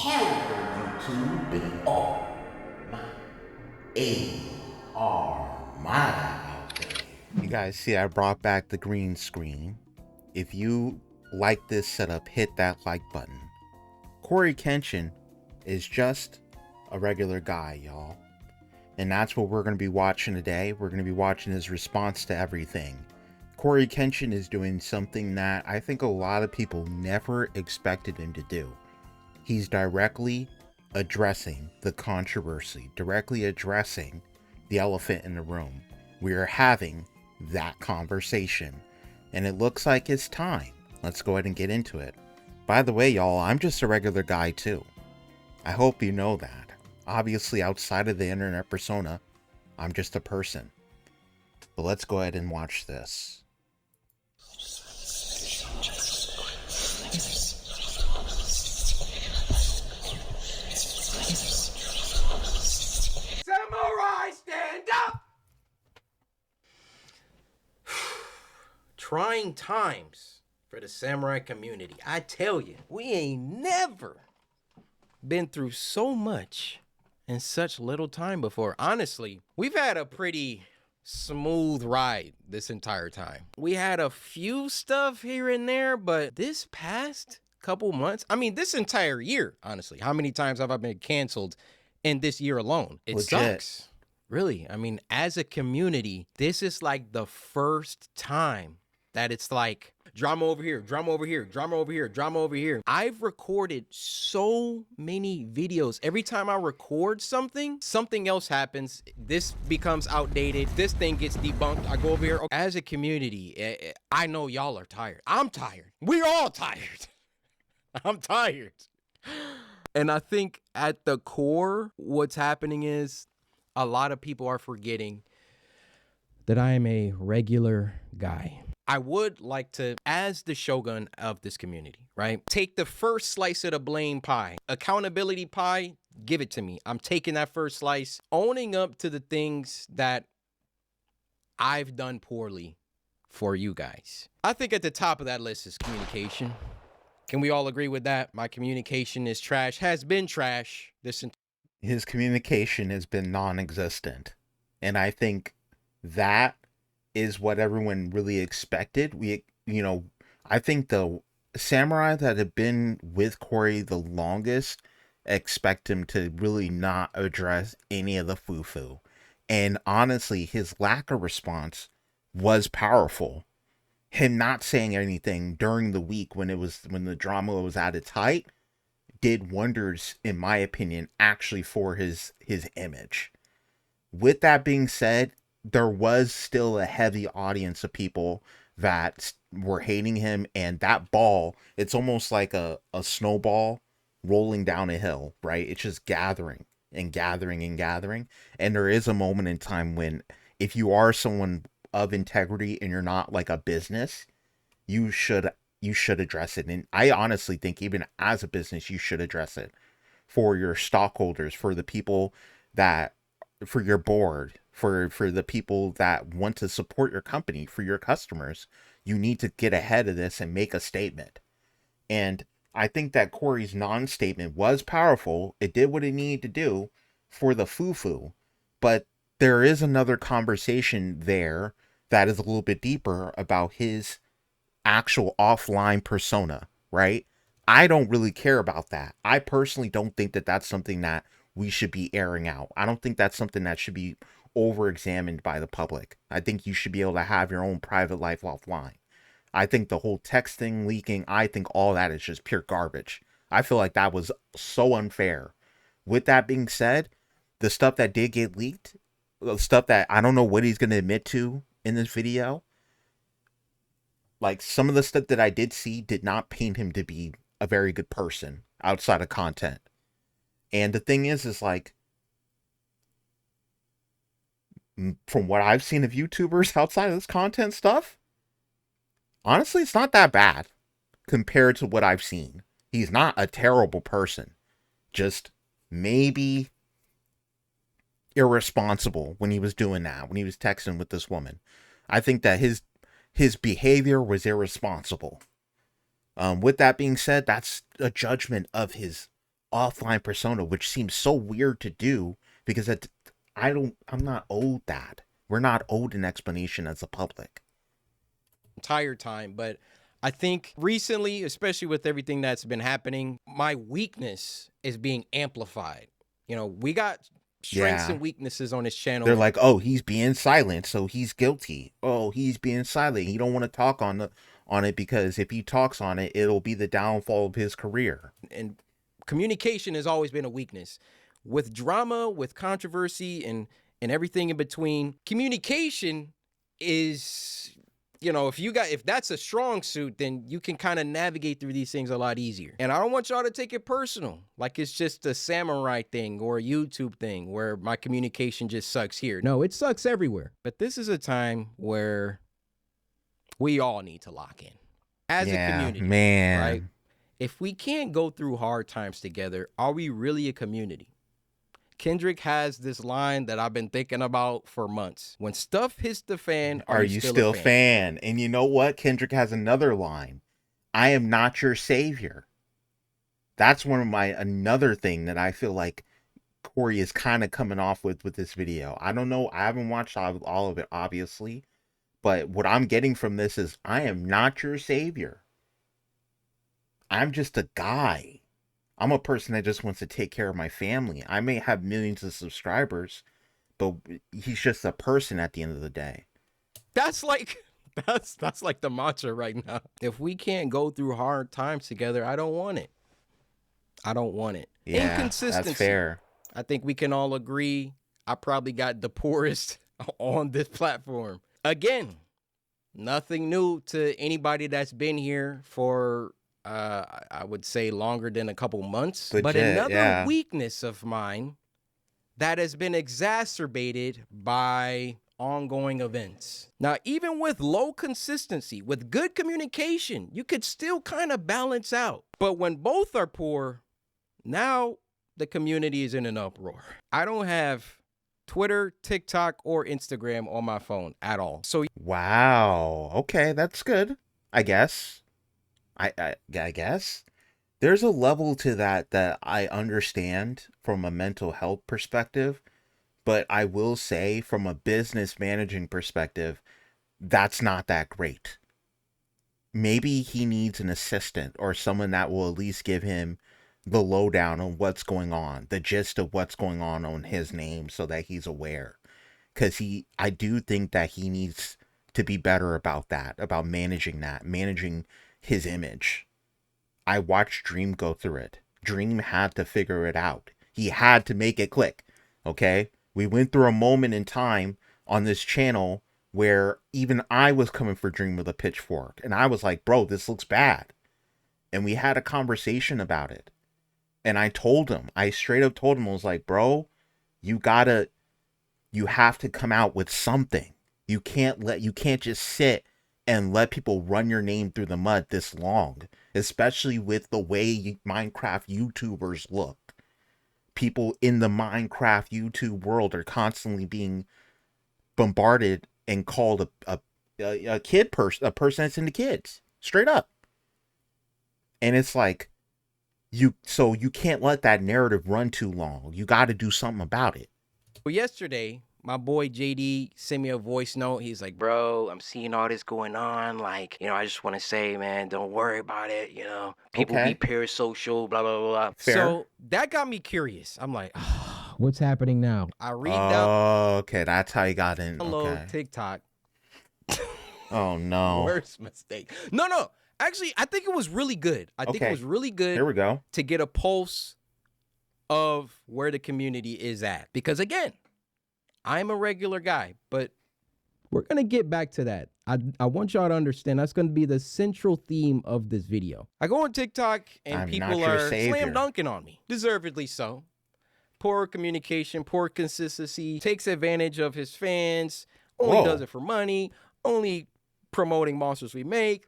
Hello, YouTube. Oh, my Armada out there. You guys see I brought back the green screen. If you like this setup, hit that like button. CoryxKenshin is just a regular guy, y'all. And that's what we're going to be watching today. We're going to be watching his response to everything. CoryxKenshin is doing something that I think a lot of people never expected him to do. He's directly addressing the controversy, directly addressing the elephant in the room. We are having that conversation, and it looks like it's time. Let's go ahead and get into it. By the way, y'all, I'm just a regular guy too. I hope you know that. Obviously, outside of the internet persona, I'm just a person. But let's go ahead and watch this. Samurai, stand up! Trying times for the samurai community. I tell you, we ain't never been through so much in such little time before. Honestly, we've had a pretty smooth ride this entire time. We had a few stuff here and there, but this past couple months, I mean, this entire year, honestly, how many times have I been canceled in this year alone? It Legit. sucks. Really, I mean, as a community, this is like the first time that it's like drama over here, drama over here, drama over here, drama over here. I've recorded so many videos. Every time I record something, something else happens. This becomes outdated. This thing gets debunked. I go over here. As a community, I know y'all are tired. I'm tired. We're all tired. I'm tired. And I think at the core, what's happening is a lot of people are forgetting that I am a regular guy. I would like to, as the shogun of this community, right, take the first slice of the blame pie. Accountability pie, give it to me. I'm taking that first slice, owning up to the things that I've done poorly for you guys. I think at the top of that list is communication. Can we all agree with that? My communication is trash, has been trash this entire. His communication has been non-existent, and I think that is what everyone really expected. I think the samurai that have been with Cory the longest expect him to really not address any of the foo-foo. And honestly, his lack of response was powerful. Him not saying anything during the week when the drama was at its height did wonders, in my opinion, actually for his image. With that being said, there was still a heavy audience of people that were hating him, and that ball, it's almost like a snowball rolling down a hill, right? It's just gathering and gathering and gathering. And there is a moment in time when, if you are someone of integrity and you're not like a business, you should address it. And I honestly think even as a business, you should address it for your stockholders, for the people for your board, for the people that want to support your company, for your customers. You need to get ahead of this and make a statement. And I think that Cory's non-statement was powerful. It did what it needed to do for the foo-foo. But there is another conversation there that is a little bit deeper about his actual offline persona, right? I don't really care about that. I personally don't think that that's something that we should be airing out. I don't think that's something that should be over-examined by the public. I think you should be able to have your own private life offline. I think the whole texting, leaking, I think all that is just pure garbage. I feel like that was so unfair. With that being said, the stuff that did get leaked, the stuff that I don't know what he's going to admit to in this video, like some of the stuff that I did see did not paint him to be a very good person outside of content. And the thing is like, from what I've seen of YouTubers outside of this content stuff, honestly, it's not that bad compared to what I've seen. He's not a terrible person, just maybe irresponsible when he was doing that, when he was texting with this woman. I think that his behavior was irresponsible. With that being said, that's a judgment of his offline persona, which seems so weird to do because I'm not owed that. We're not owed an explanation as a public. Entire time, but I think recently, especially with everything that's been happening, my weakness is being amplified. You know, we got strengths Yeah. and weaknesses on this channel. They're like, oh, he's being silent, so he's guilty. Oh, he's being silent. He don't want to talk on it because if he talks on it, it'll be the downfall of his career. And communication has always been a weakness. With drama, with controversy, and everything in between, communication is, you know, if that's a strong suit, then you can kind of navigate through these things a lot easier. And I don't want y'all to take it personal, like it's just a samurai thing or a YouTube thing where my communication just sucks here. No, it sucks everywhere. But this is a time where we all need to lock in as a community, man. right? If we can't go through hard times together, are we really a community? Kendrick has this line that I've been thinking about for months. When stuff hits the fan, are you still a fan? And you know what? Kendrick has another line. I am not your savior. That's another thing that I feel like Cory is kind of coming off with this video. I don't know. I haven't watched all of it, obviously. But what I'm getting from this is I am not your savior. I'm just a guy. I'm a person that just wants to take care of my family. I may have millions of subscribers, but he's just a person at the end of the day. That's like the mantra right now. If we can't go through hard times together, I don't want it. I don't want it. Yeah, inconsistency. That's fair. I think we can all agree I probably got the poorest on this platform. Again, nothing new to anybody that's been here for I would say longer than a couple months. Legit, but another weakness of mine that has been exacerbated by ongoing events. Now, even with low consistency, with good communication, you could still kind of balance out. But when both are poor, now the community is in an uproar. I don't have Twitter, TikTok, or Instagram on my phone at all. So wow. Okay, that's good. I guess. I guess there's a level to that I understand from a mental health perspective, but I will say from a business managing perspective, that's not that great. Maybe he needs an assistant or someone that will at least give him the lowdown on what's going on, the gist of what's going on his name so that he's aware. Because I do think that he needs to be better about that, about managing his image. I watched Dream go through it. Dream had to figure it out. He had to make it click. Okay? We went through a moment in time on this channel where even I was coming for Dream with a pitchfork. And I was like, bro, this looks bad. And we had a conversation about it. And I straight up told him, I was like, bro, you have to come out with something. You can't just sit and let people run your name through the mud this long, especially with the way Minecraft YouTubers look. People in the Minecraft YouTube world are constantly being bombarded and called a person that's into kids, straight up. And it's like, you can't let that narrative run too long. You got to do something about it. Well, yesterday, my boy JD sent me a voice note. He's like, bro, I'm seeing all this going on. Like, I just want to say, man, don't worry about it. People be parasocial, blah, blah, blah. Fair. So that got me curious. I'm like, what's happening now? I read down. Oh, okay. That's how you got in. Okay. TikTok. Oh, no. Worst mistake. No. Actually, I think it was really good. I think it was really good. Here we go. To get a pulse of where the community is at. Because again, I'm a regular guy, but we're going to get back to that. I want y'all to understand that's going to be the central theme of this video. I go on TikTok and people are slam dunking on me. Deservedly so. Poor communication, poor consistency, takes advantage of his fans, only does it for money, only promoting monsters we make.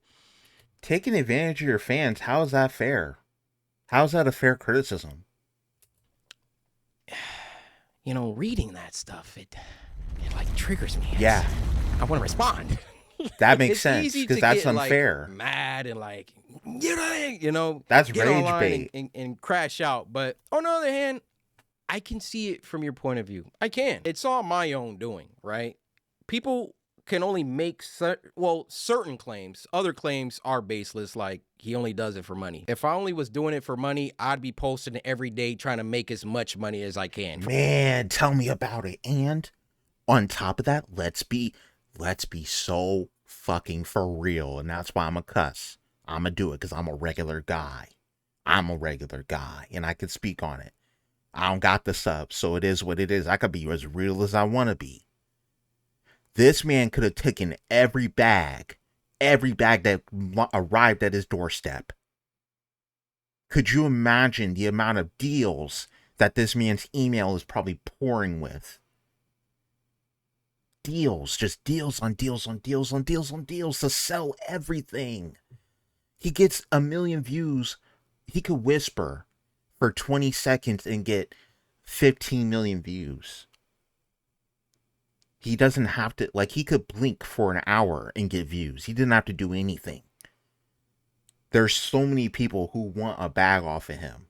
Taking advantage of your fans, how is that fair? How is that a fair criticism? Reading that stuff, it like triggers me. Yeah. I want to respond. That makes sense because that's unfair. Mad and like, That's get rage online bait. and crash out. But on the other hand, I can see it from your point of view. I can. It's all my own doing, right? People can only make certain claims. Other claims are baseless, like he only does it for money. If I only was doing it for money, I'd be posting every day trying to make as much money as I can. Man, tell me about it. And on top of that, let's be so fucking for real. And that's why I'm a cuss. I'm gonna do it because I'm a regular guy. I'm a regular guy, and I can speak on it. I don't got the subs, so it is what it is. I could be as real as I want to be. This man could have taken every bag that arrived at his doorstep. Could you imagine the amount of deals that this man's email is probably pouring with? Deals, just deals on deals on deals on deals on deals to sell everything. He gets 1 million views. He could whisper for 20 seconds and get 15 million views. He doesn't have to, like, he could blink for an hour and get views. He didn't have to do anything. There's so many people who want a bag off of him.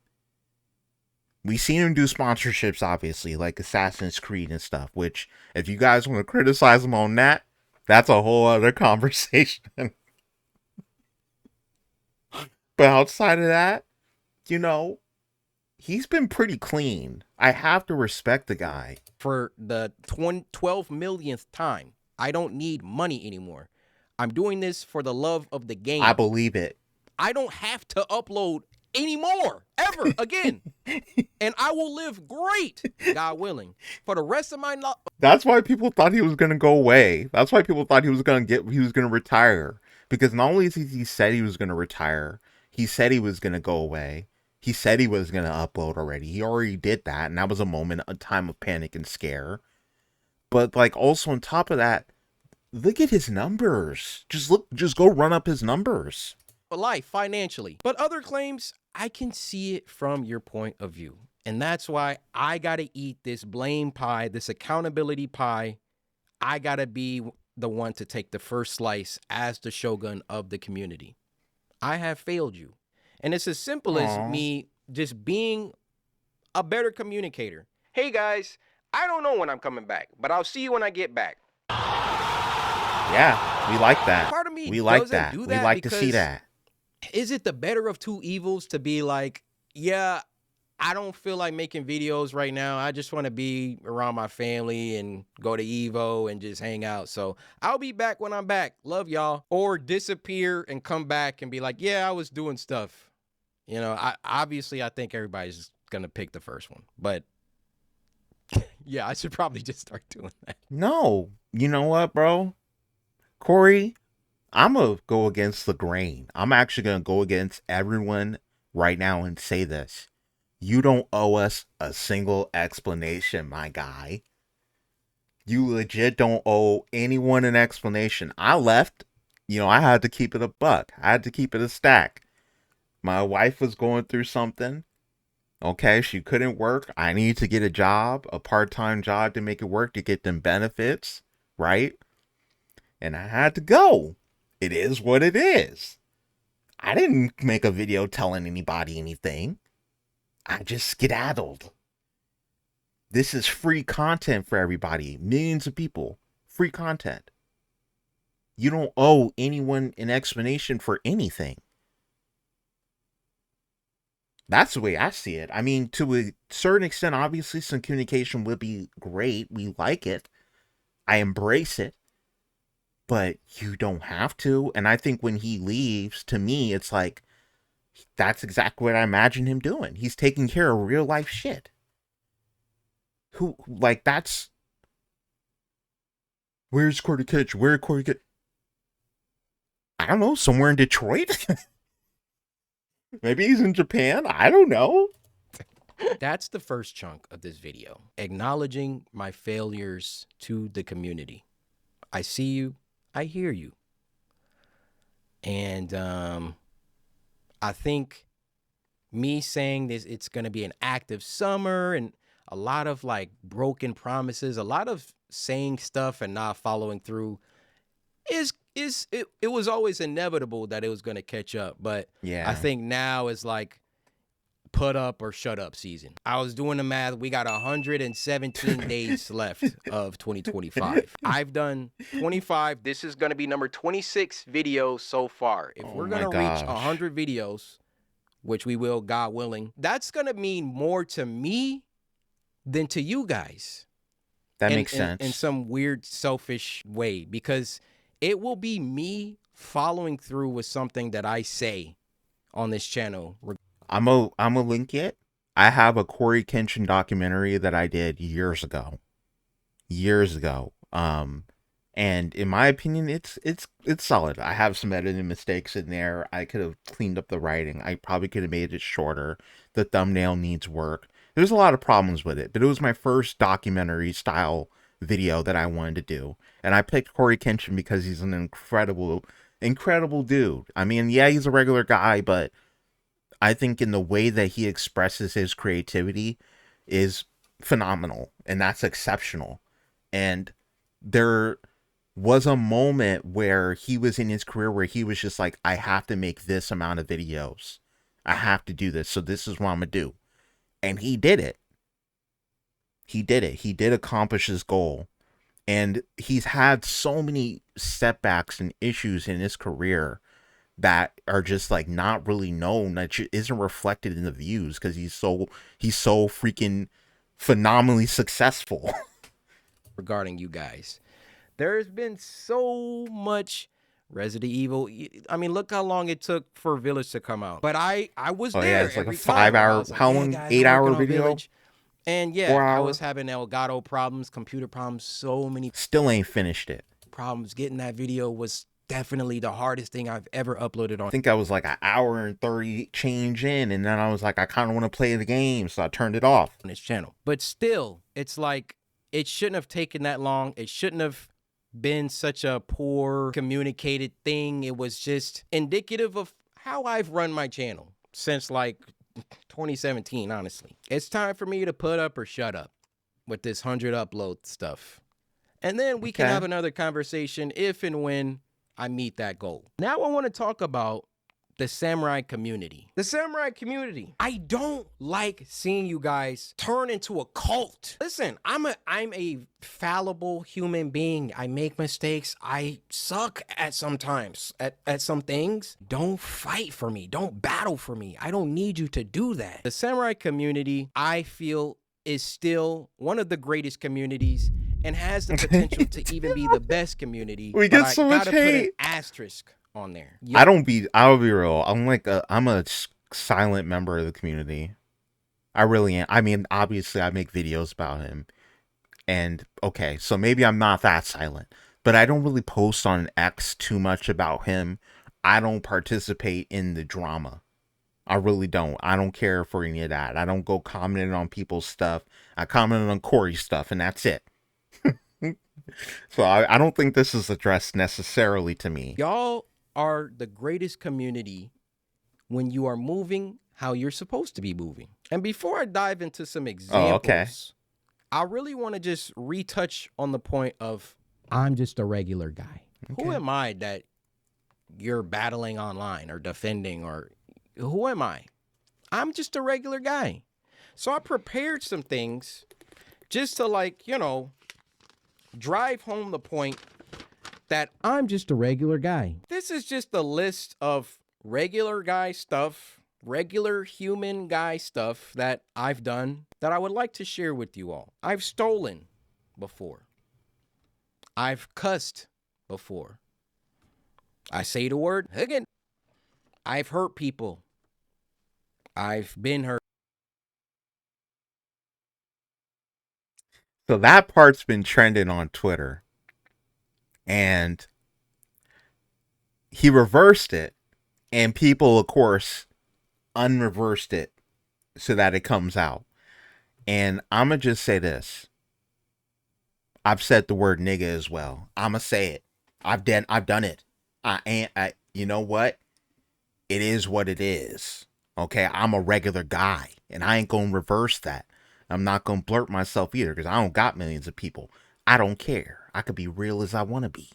We've seen him do sponsorships, obviously, like Assassin's Creed and stuff, which, if you guys want to criticize him on that, that's a whole other conversation. But outside of that, you know, he's been pretty clean. I have to respect the guy. For the 12 millionth time, I don't need money anymore. I'm doing this for the love of the game. I believe it. I don't have to upload anymore, ever again. And I will live great, God willing, for the rest of my life. That's why people thought he was going to go away. That's why people thought he was going to retire. Because not only has he said he was going to retire, he said he was going to go away. He said he was going to upload already. He already did that, and that was a time of panic and scare. But, like, also on top of that, look at his numbers. Just go run up his numbers. Life financially. But other claims, I can see it from your point of view. And that's why I got to eat this blame pie, this accountability pie. I got to be the one to take the first slice as the shogun of the community. I have failed you. And it's as simple as me just being a better communicator. Hey guys, I don't know when I'm coming back, but I'll see you when I get back. Yeah, we like that. Part of me we like doesn't that. do We that like to see because that. Is it the better of two evils to be like, yeah, I don't feel like making videos right now. I just want to be around my family and go to Evo and just hang out. So I'll be back when I'm back. Love y'all. Or disappear and come back and be like, yeah, I was doing stuff. You know, I think everybody's going to pick the first one. But yeah, I should probably just start doing that. No, you know what, bro? Corey, I'm going to go against the grain. I'm actually going to go against everyone right now and say this. You don't owe us a single explanation, my guy. You legit don't owe anyone an explanation. I left. I had to keep it a buck. I had to keep it a stack. My wife was going through something. Okay, she couldn't work. I needed to get a job, a part-time job to make it work to get them benefits, right? And I had to go. It is what it is. I didn't make a video telling anybody anything. I just skedaddled. This is free content for everybody. Millions of people. Free content. You don't owe anyone an explanation for anything. That's the way I see it. I mean, to a certain extent, obviously, some communication would be great. We like it. I embrace it. But you don't have to. And I think when he leaves, to me, it's like, that's exactly what I imagine him doing. He's taking care of real life shit. That's... Where's CoryxKenshin? Where's CoryxKenshin? I don't know, somewhere in Detroit? Maybe he's in Japan? I don't know. That's the first chunk of this video. Acknowledging my failures to the community. I see you. I hear you. And I think me saying this, it's going to be an active summer and a lot of like broken promises, a lot of saying stuff and not following through. it was always inevitable that it was going to catch up, but I Yeah. think now it's like put up or shut up season. I was doing the math. We got 117 days left of 2025. I've done 25. This is going to be number 26 videos so far. If Oh we're going my to reach gosh. 100 videos, which we will, God willing, that's going to mean more to me than to you guys That in, makes in, in sense. some weird, selfish way, because it will be me following through with something that I say on this channel. I'm a link it. I have a CoryxKenshin documentary that I did years ago. Years ago. And in my opinion, it's solid. I have some editing mistakes in there. I could have cleaned up the writing. I probably could have made it shorter. The thumbnail needs work. There's a lot of problems with it, but it was my first documentary style video that I wanted to do. And I picked Corey Kenshin because he's an incredible dude. I mean, yeah, he's a regular guy, but I think in the way that he expresses his creativity is phenomenal, and that's exceptional. And there was a moment where he was in his career where he was just like, I have to make this amount of videos. I have to do this. So this is what I'm going to do. And he did it. He did it. He did accomplish his goal. And he's had so many setbacks and issues in his career that are just like not really known, that isn't reflected in the views because he's so freaking phenomenally successful. Regarding you guys. There's been so much Resident Evil. I mean, look how long it took for Village to come out. But I was Oh yeah, there it's like a every time five where I hour, was like, how yeah, long? guys, I'm 8 hour working on video, Village. And yeah, 4 I was hour. having Elgato problems, computer problems, so many Still ain't finished it. problems. Getting that video was definitely the hardest thing I've ever uploaded I on think I was like an hour and 30 change in, and then I was like, I kind of want to play the game, so I turned it off. this channel. But still, it's like it shouldn't have taken that long. It shouldn't have been such a poor communicated thing. It was just indicative of how I've run my channel since like 2017, honestly. It's time for me to put up or shut up with this 100 upload stuff. And then we can Okay. have another conversation if and when I meet that goal. Now I want to talk about the samurai community. The samurai community. I don't like seeing you guys turn into a cult. Listen, I'm a fallible human being. I make mistakes. I suck at sometimes at some things. Don't fight for me. Don't battle for me. I don't need you to do that. The samurai community, I feel, is still one of the greatest communities and has the potential to even be the best community. We But get I so much gotta put an hate. asterisk on there. I'll be real. I'm a silent member of the community. I really am. I mean, obviously, I make videos about him. And okay, so maybe I'm not that silent, but I don't really post on X too much about him. I don't participate in the drama. I really don't. I don't care for any of that. I don't go commenting on people's stuff. I commented on Corey's stuff, and that's it. So I don't think this is addressed necessarily to me. Y'all are the greatest community when you are moving how you're supposed to be moving. And before I dive into some Oh, okay. examples, I really want to just retouch on the point of I'm just a regular guy. Who Okay. am I that you're battling online or defending, or who am I? I'm just a regular guy. So I prepared some things just to, like, drive home the point that I'm just a regular guy. This is just a list of regular guy stuff, regular human guy stuff that I've done that I would like to share with you all. I've stolen before. I've cussed before. I say the word again. I've hurt people. I've been hurt. So that part's been trending on Twitter. And he reversed it, and people, of course, unreversed it so that it comes out. And I'm going to just say this. I've said the word nigga as well. I'm going to say it. I've done it. You know what? It is what it is. Okay, I'm a regular guy, and I ain't going to reverse that. I'm not going to blurt myself either because I don't got millions of people. I don't care. I could be real as I want to be.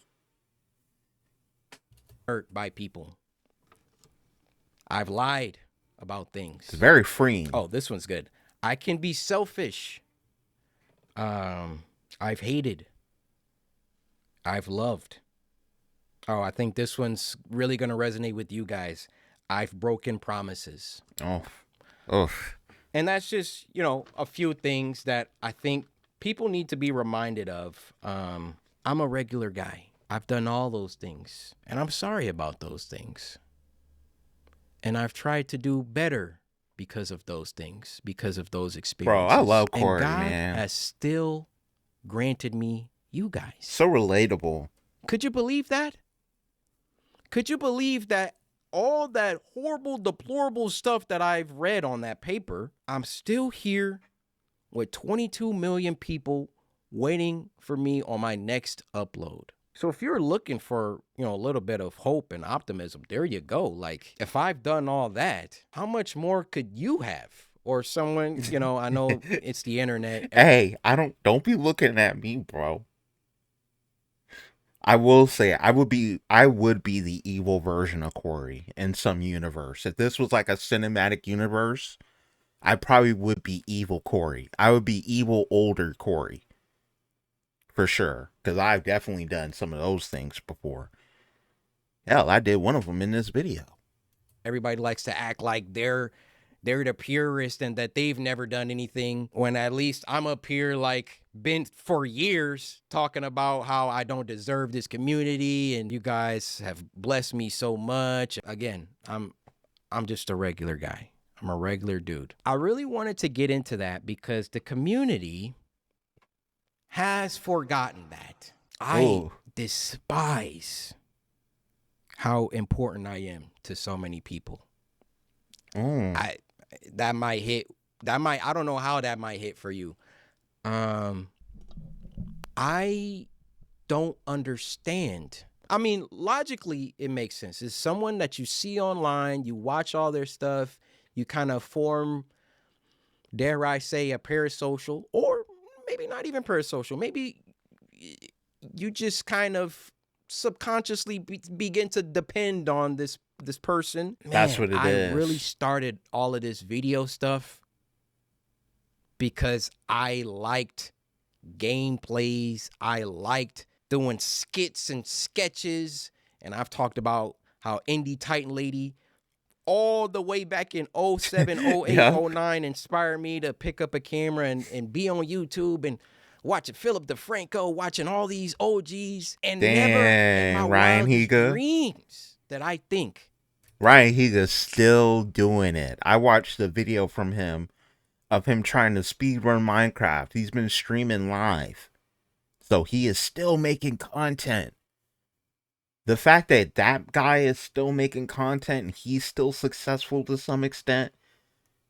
hurt by people. I've lied about things. It's very freeing. Oh, this one's good. I can be selfish. I've hated. I've loved. Oh, I think this one's really going to resonate with you guys. I've broken promises. Oh. And that's just, a few things that I think people need to be reminded of. I'm a regular guy. I've done all those things, and I'm sorry about those things. And I've tried to do better because of those things, because of those experiences. Bro, I love Cory, and God man. has still granted me you guys. So relatable. Could you believe that? Could you believe that all that horrible, deplorable stuff that I've read on that paper, I'm still here with 22 million people waiting for me on my next upload? So if you're looking for, a little bit of hope and optimism, there you go. Like, if I've done all that, how much more could you have? Or someone, I know it's the internet. Hey, don't be looking at me, bro. I will say I would be the evil version of Cory in some universe. If this was like a cinematic universe, I probably would be evil Cory. I would be evil older Cory. For sure. Because I've definitely done some of those things before. Hell, I did one of them in this video. Everybody likes to act like they're the purist and that they've never done anything, when at least I'm up here like been for years talking about how I don't deserve this community and you guys have blessed me so much. Again, I'm just a regular guy. I'm a regular dude. I really wanted to get into that because the community has forgotten that. I despise how important I am to so many people. I don't know how that might hit for you. I don't understand. I mean, logically, it makes sense. It's someone that you see online, you watch all their stuff, you kind of form, dare I say, a parasocial, or maybe not even parasocial. Maybe you just kind of subconsciously begin to depend on this person. Man, that's what it is. I really started all of this video stuff because I liked gameplays. I liked doing skits and sketches. And I've talked about how Indie Titan Lady all the way back in 07, 08, Yeah. 09 inspired me to pick up a camera and be on YouTube and watching Philip DeFranco, watching all these OGs, and never in my Ryan wildest Higa. dreams that I think Ryan Higa's still doing it. I watched the video from him of him trying to speedrun Minecraft. He's been streaming live. So he is still making content. The fact that that guy is still making content and he's still successful to some extent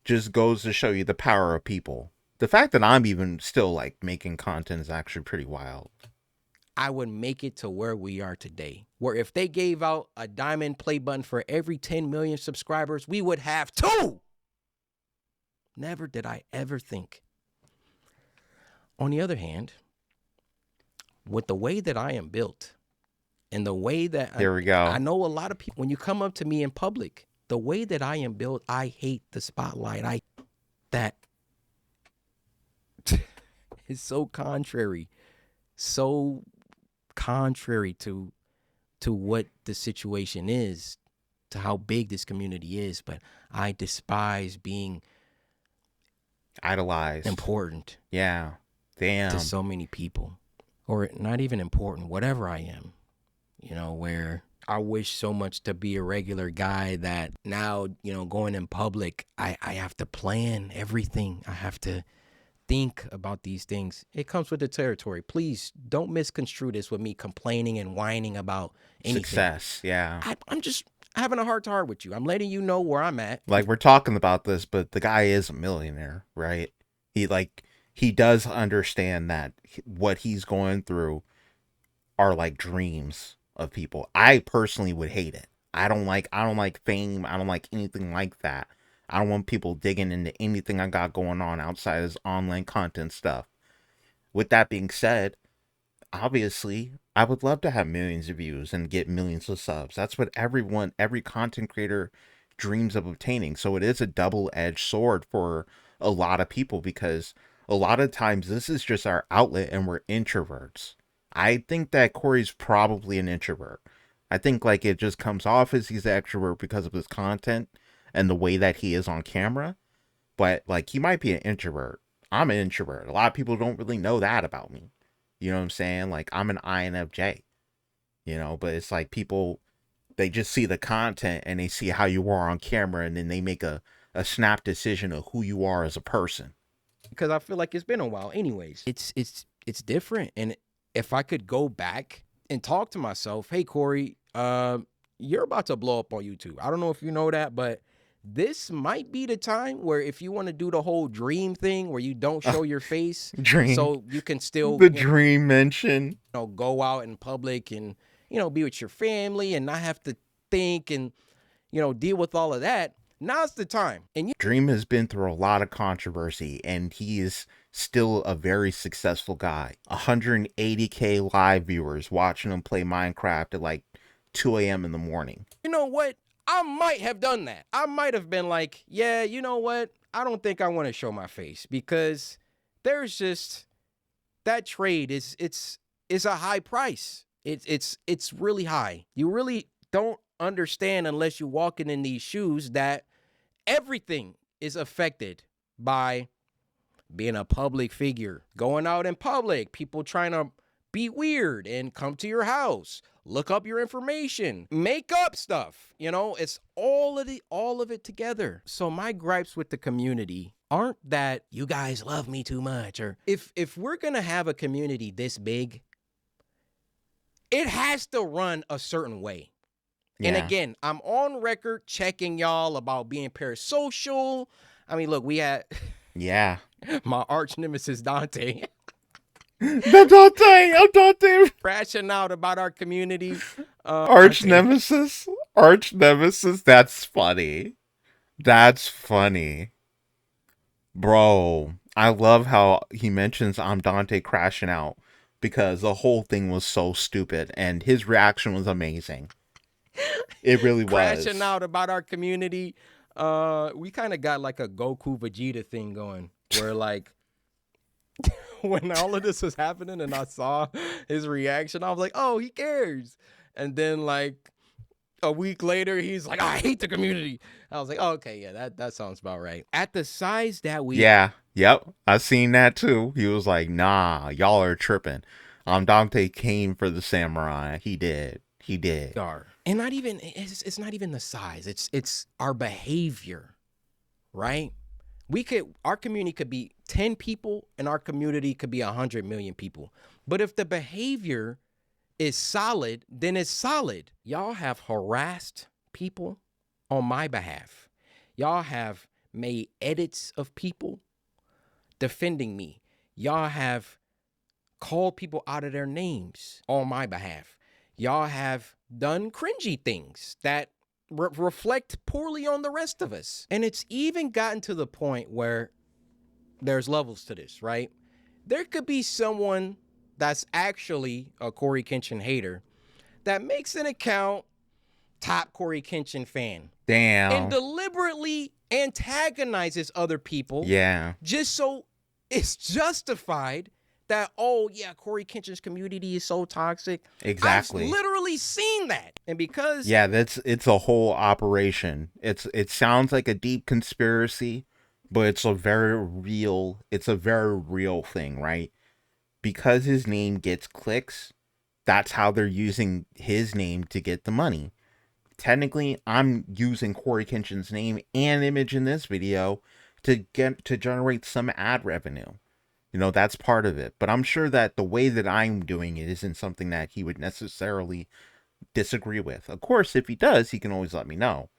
just goes to show you the power of people. The fact that I'm even still like making content is actually pretty wild. I would make it to where we are today, where if they gave out a diamond play button for every 10 million subscribers, we would have 2. Never did I ever think. On the other hand, with the way that I am built and the way that There we go. I know a lot of people, when you come up to me in public, the way that I am built, I hate the spotlight. That is so contrary to what the situation is, to how big this community is. But I despise being idolized, important. Yeah, damn. To so many people, or not even important, whatever I am. Where I wish so much to be a regular guy that now, going in public, I have to plan everything. I have to think about these things. It comes with the territory. Please don't misconstrue this with me complaining and whining about anything. Success, yeah. I'm just having a heart-to-heart with you. I'm letting you know where I'm at. Like, we're talking about this, but the guy is a millionaire, right? He does understand that what he's going through are like dreams of people. I personally would hate it. I don't like fame. I don't like anything like that. I don't want people digging into anything I got going on outside of this online content stuff. With that being said, obviously, I would love to have millions of views and get millions of subs. That's what every content creator dreams of obtaining. So it is a double-edged sword for a lot of people because a lot of times this is just our outlet and we're introverts. I think that Corey's probably an introvert. I think like it just comes off as he's an extrovert because of his content and the way that he is on camera, but like he might be an introvert. I'm an introvert. A lot of people don't really know that about me. You know what I'm saying? Like I'm an INFJ, but it's like people, they just see the content and they see how you are on camera and then they make a snap decision of who you are as a person. Because I feel like it's been a while. Anyways, it's different. And if I could go back and talk to myself, hey Corey, you're about to blow up on YouTube. I don't know if you know that, but this might be the time where if you want to do the whole dream thing where you don't show your face, Dream. so you can still The dream mention. go out in public and be with your family and not have to think and deal with all of that. Now's the time. And Dream has been through a lot of controversy and he is still a very successful guy. 180K live viewers watching him play Minecraft at like 2 a.m. in the morning. you know what? I might have done that. I might have been like, yeah, you know what? I don't think I want to show my face because there's just that trade it's a high price. It's really high. You really don't understand unless you're walking in these shoes that everything is affected by being a public figure, going out in public, people trying to be weird and come to your house, look up your information, make up stuff. It's all of it together. So my gripes with the community aren't that you guys love me too much, or if we're gonna have a community this big, it has to run a certain way. Yeah. And again, I'm on record checking y'all about being parasocial. I mean, look, we had my arch nemesis Dante. Dante crashing out about our community. Arch nemesis. That's funny. Bro, I love how he mentions I'm Dante crashing out because the whole thing was so stupid and his reaction was amazing. It really was. Crashing out about our community. We kind of got like a Goku Vegeta thing going where like when all of this was happening and I saw his reaction, I was like, oh, he cares. And then like a week later, he's like, I hate the community. I was like, oh, okay, yeah, that sounds about right. At the size that we... Yeah, yep, I seen that too. He was like, nah, y'all are tripping. Dante came for the samurai. He did. And not even, it's not even the size. It's our behavior, right? Our community could be 10 people and our community could be 100 million people. But if the behavior is solid, then it's solid. Y'all have harassed people on my behalf. Y'all have made edits of people defending me. Y'all have called people out of their names on my behalf. Y'all have done cringy things that reflect poorly on the rest of us. And it's even gotten to the point where there's levels to this, right? There could be someone that's actually a CoryxKenshin hater that makes an account top CoryxKenshin fan. Damn. And deliberately antagonizes other people. Yeah. Just so it's justified that, oh yeah, CoryxKenshin's community is so toxic. Exactly. I've literally seen that. And because it's a whole operation. It sounds like a deep conspiracy, but it's a very real thing, right? Because his name gets clicks, that's how they're using his name to get the money. Technically, I'm using CoryxKenshin's name and image in this video to generate some ad revenue. That's part of it. But I'm sure that the way that I'm doing it isn't something that he would necessarily disagree with. Of course, if he does, he can always let me know.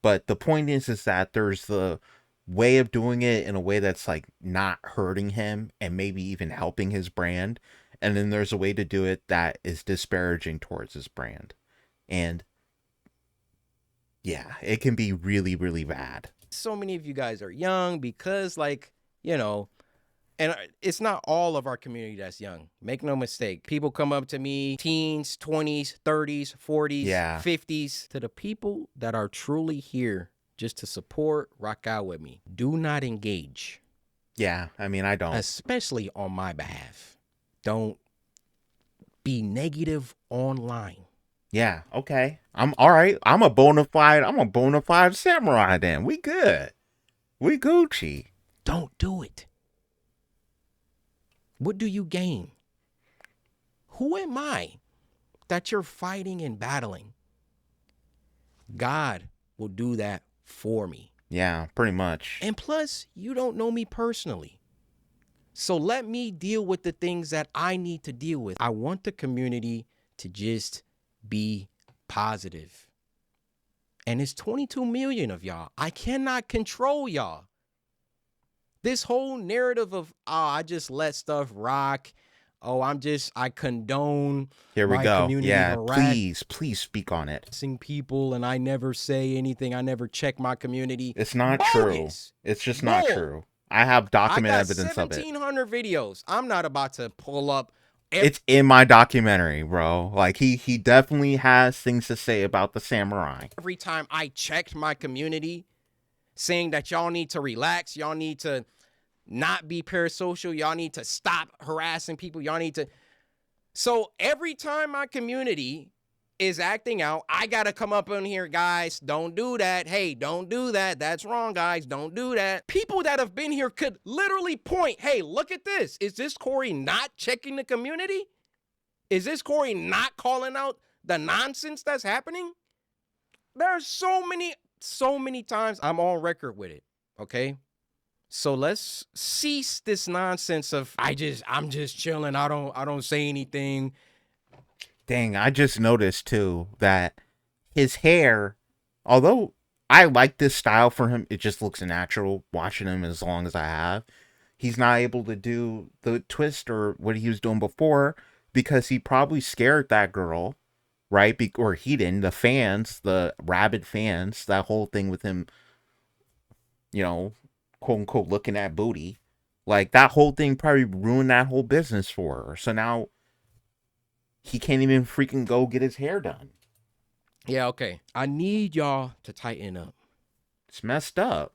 But the point is that there's the way of doing it in a way that's like not hurting him and maybe even helping his brand. And then there's a way to do it that is disparaging towards his brand. And yeah, it can be really, really bad. So many of you guys are young because And it's not all of our community that's young. Make no mistake. People come up to me, teens, 20s, 30s, 40s, Yeah. 50s. To the people that are truly here just to support, rock out with me, do not engage. Yeah. I mean, I don't. Especially on my behalf. Don't be negative online. Yeah. Okay. I'm all right. I'm a bona fide samurai then. We good. We Gucci. Don't do it. What do you gain? Who am I that you're fighting and battling? God will do that for me. Yeah, pretty much. And plus, you don't know me personally. So let me deal with the things that I need to deal with. I want the community to just be positive. And it's 22 million of y'all. I cannot control y'all. This whole narrative of, I just let stuff rock. I condone Here we my go. community Yeah, please speak on it. harassing people, and I never say anything. I never check my community. It's not Bogus. true. It's just Bull. not true. I have I document got evidence of it. 1,700 videos. I'm not about to pull up. It's in my documentary, bro. Like he definitely has things to say about the samurai. Every time I checked my community, saying that y'all need to relax, y'all need to not be parasocial, y'all need to stop harassing people, y'all need to. So every time my community is acting out, I gotta come up in here, guys, don't do that. Hey, don't do that. That's wrong, guys. Don't do that. People that have been here could literally point, hey, look at this. Is this Cory not checking the community? Is this Cory not calling out the nonsense that's happening? There's so many times I'm on record with it, okay? So let's cease this nonsense of I'm just chilling. I don't say anything. Dang, I just noticed too that his hair, although I like this style for him, it just looks natural watching him as long as I have. He's not able to do the twist or what he was doing before because he probably scared that girl, right? Or he didn't. The fans, the rabid fans, that whole thing with him, you know, quote unquote, looking at booty. Like that whole thing probably ruined that whole business for her. So now he can't even freaking go get his hair done. Yeah, okay. I need y'all to tighten up. It's messed up.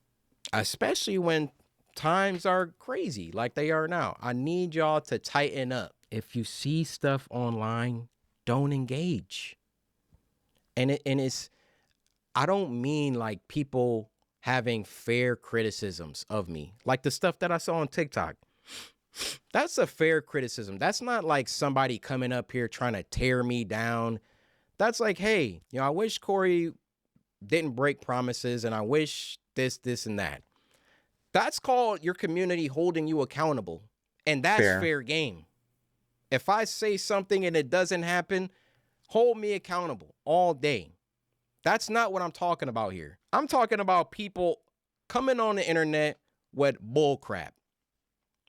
Especially when times are crazy like they are now. I need y'all to tighten up. If you see stuff online, don't engage. And it's I don't mean like people having fair criticisms of me. Like the stuff that I saw on TikTok. That's a fair criticism. That's not like somebody coming up here trying to tear me down. That's like, hey, I wish Cory didn't break promises and I wish this, and that. That's called your community holding you accountable. And that's fair game. If I say something and it doesn't happen, hold me accountable all day. That's not what I'm talking about here. I'm talking about people coming on the internet with bull crap.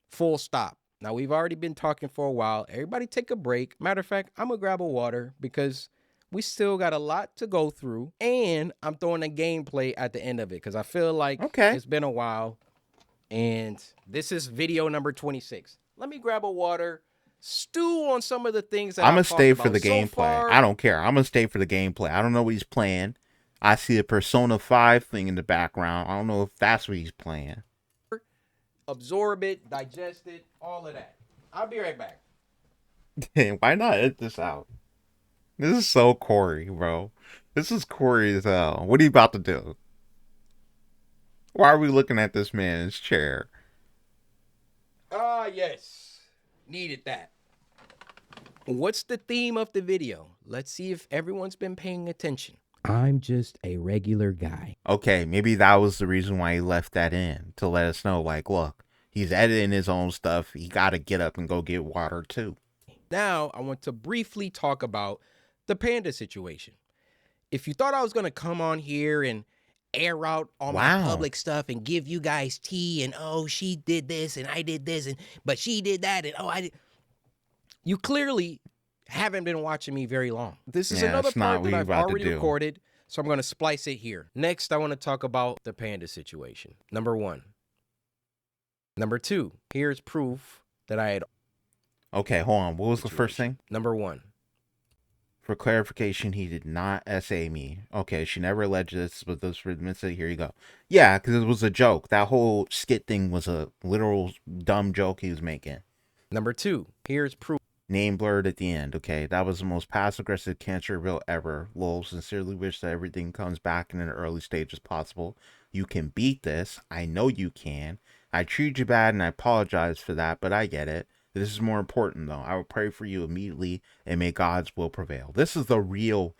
Full stop. Now, we've already been talking for a while. Everybody take a break. Matter of fact, I'm going to grab a water because we still got a lot to go through. And I'm throwing a gameplay at the end of it because I feel like it's been a while. And this is video number 26. Let me grab a water, stew on some of the things that I'm going to stay for the so gameplay. far. I don't care. I'm going to stay for the gameplay. I don't know what he's playing. I see a Persona 5 thing in the background. I don't know if that's what he's playing. Absorb it, digest it, all of that. I'll be right back. Why not edit this out? This is so Cory, bro. This is Cory as hell. What are you about to do? Why are we looking at this man in his chair? Ah, yes. Needed that. What's the theme of the video? Let's see if everyone's been paying attention. I'm just a regular guy. Okay, maybe that was the reason why he left that in. To let us know, like, look, he's editing his own stuff. He got to get up and go get water, too. Now, I want to briefly talk about the Panda situation. If you thought I was going to come on here and air out all my public stuff and give you guys tea and, oh, she did this and I did this, but she did that and, oh, I did. You clearly haven't been watching me very long. This is another part that I've already recorded, so I'm going to splice it here. Next, I want to talk about the Panda situation. Number one, Number 2, here's proof that I had Okay, hold on. What was the first situation. thing? Number 1, For clarification, he did not SA me. Okay, she never alleged this, but this for the here you go. Yeah, because it was a joke. That whole skit thing was a literal dumb joke he was making. Number 2, here's proof. Name blurred at the end. Okay, that was the most passive aggressive cancer reveal ever. Lol, sincerely wish that everything comes back in an early stage as possible. You can beat this. I know you can. I treated you bad and I apologize for that, but I get it. This is more important though. I will pray for you immediately and may God's will prevail. This is the real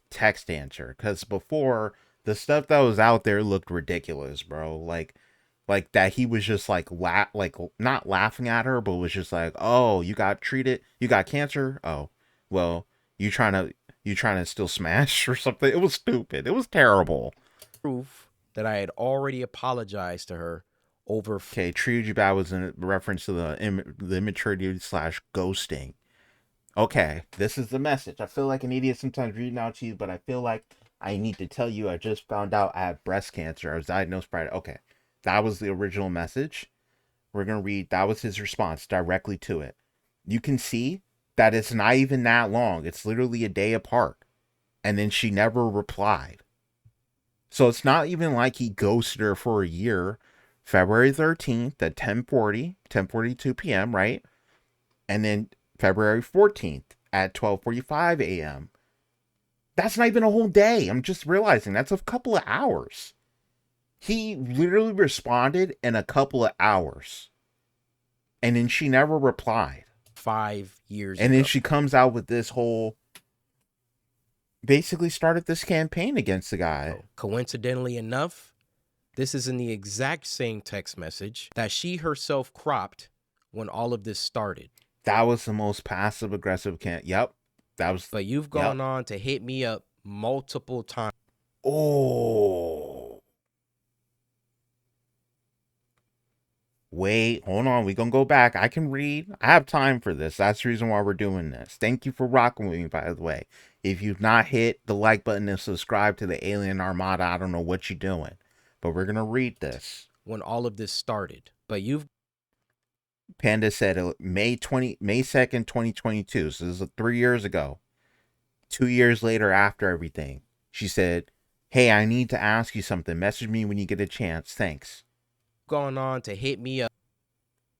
text answer, because before the stuff that was out there looked ridiculous, bro. Like that he was just like not laughing at her, but was just like, oh, you got treated, you got cancer, oh well, you trying to still smash or something. It was stupid, it was terrible. Proof that I had already apologized to her over Okay, treated you bad was in reference to the immaturity slash ghosting. Okay, this is the message. I feel like an idiot sometimes reading out to you, but I feel like I need to tell you I just found out I have breast cancer. I was diagnosed Friday. Okay, that was the original message. We're going to read, that was his response directly to it. You can see that it's not even that long. It's literally a day apart. And then she never replied. So it's not even like he ghosted her for a year. February 13th at 10:42 p.m., right? And then February 14th at 12:45 a.m. That's not even a whole day. I'm just realizing that's a couple of hours. He literally responded in a couple of hours. And then she never replied. 5 years And ago. then she comes out with this whole, basically started this campaign against the guy. Coincidentally enough, this is in the exact same text message that she herself cropped when all of this started. That was the most passive aggressive Yep. That was. But you've gone on to hit me up multiple times. Oh. Wait, hold on. We're going to go back. I can read. I have time for this. That's the reason why we're doing this. Thank you for rocking with me, by the way. If you've not hit the like button and subscribe to the Alyn Armada, I don't know what you're doing. But we're going to read this. When all of this started. But you've. Panda said May 2nd, 2022. So this is 3 years ago. 2 years later after everything. She said, hey, I need to ask you something. Message me when you get a chance. Thanks. Gone on to hit me up.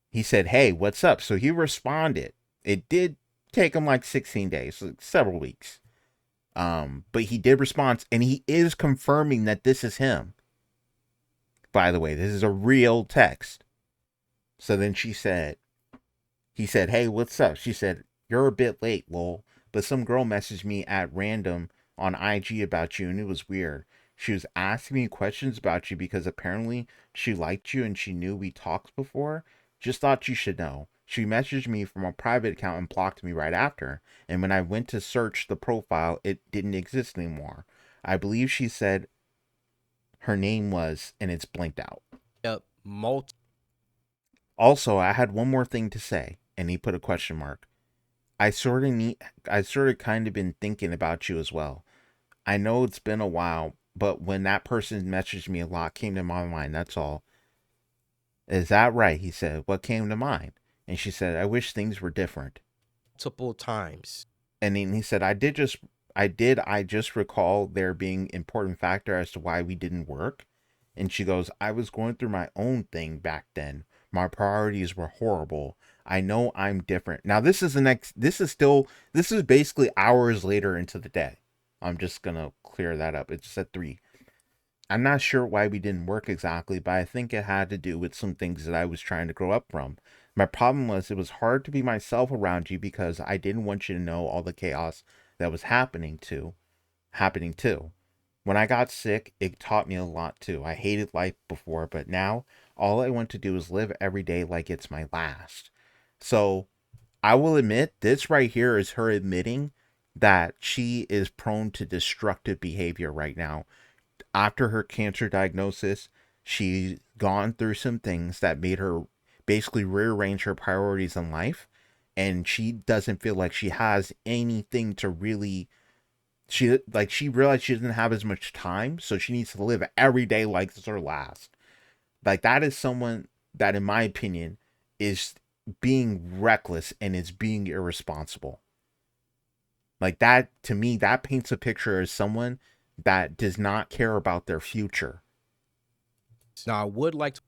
He said, hey, what's up? So he responded. It did take him like 16 days, like several weeks. But he did respond, and he is confirming that this is him. By the way, this is a real text. So then he said, hey, what's up? She said, you're a bit late, lol. But some girl messaged me at random on IG about you, and it was weird. She was asking me questions about you because apparently she liked you and she knew we talked before. Just thought you should know. She messaged me from a private account and blocked me right after. And when I went to search the profile, it didn't exist anymore. I believe she said her name was, and it's blinked out. Up Also, I had one more thing to say, and he put a question mark. I sort of kind of been thinking about you as well. I know it's been a while, but when that person messaged me, a lot came to my mind, that's all. Is that right? He said. What came to mind? And she said, I wish things were different. multiple times. And then he said, I just recall there being important factor as to why we didn't work. And she goes, I was going through my own thing back then. My priorities were horrible. I know I'm different. Now this is basically hours later into the day. I'm just gonna clear that up. It's at 3. I'm not sure why we didn't work exactly, but I think it had to do with some things that I was trying to grow up from. My problem was it was hard to be myself around you because I didn't want you to know all the chaos that was happening too. When I got sick, it taught me a lot too. I hated life before, but now all I want to do is live every day like it's my last. So I will admit, this right here is her admitting that she is prone to destructive behavior right now. After her cancer diagnosis, she's gone through some things that made her basically rearrange her priorities in life. And she doesn't feel like she has anything to really, she realized she doesn't have as much time, so she needs to live every day like it's her last. Like, that is someone that, in my opinion, is being reckless and is being irresponsible. Like that, to me, that paints a picture as someone that does not care about their future. Now, I would like to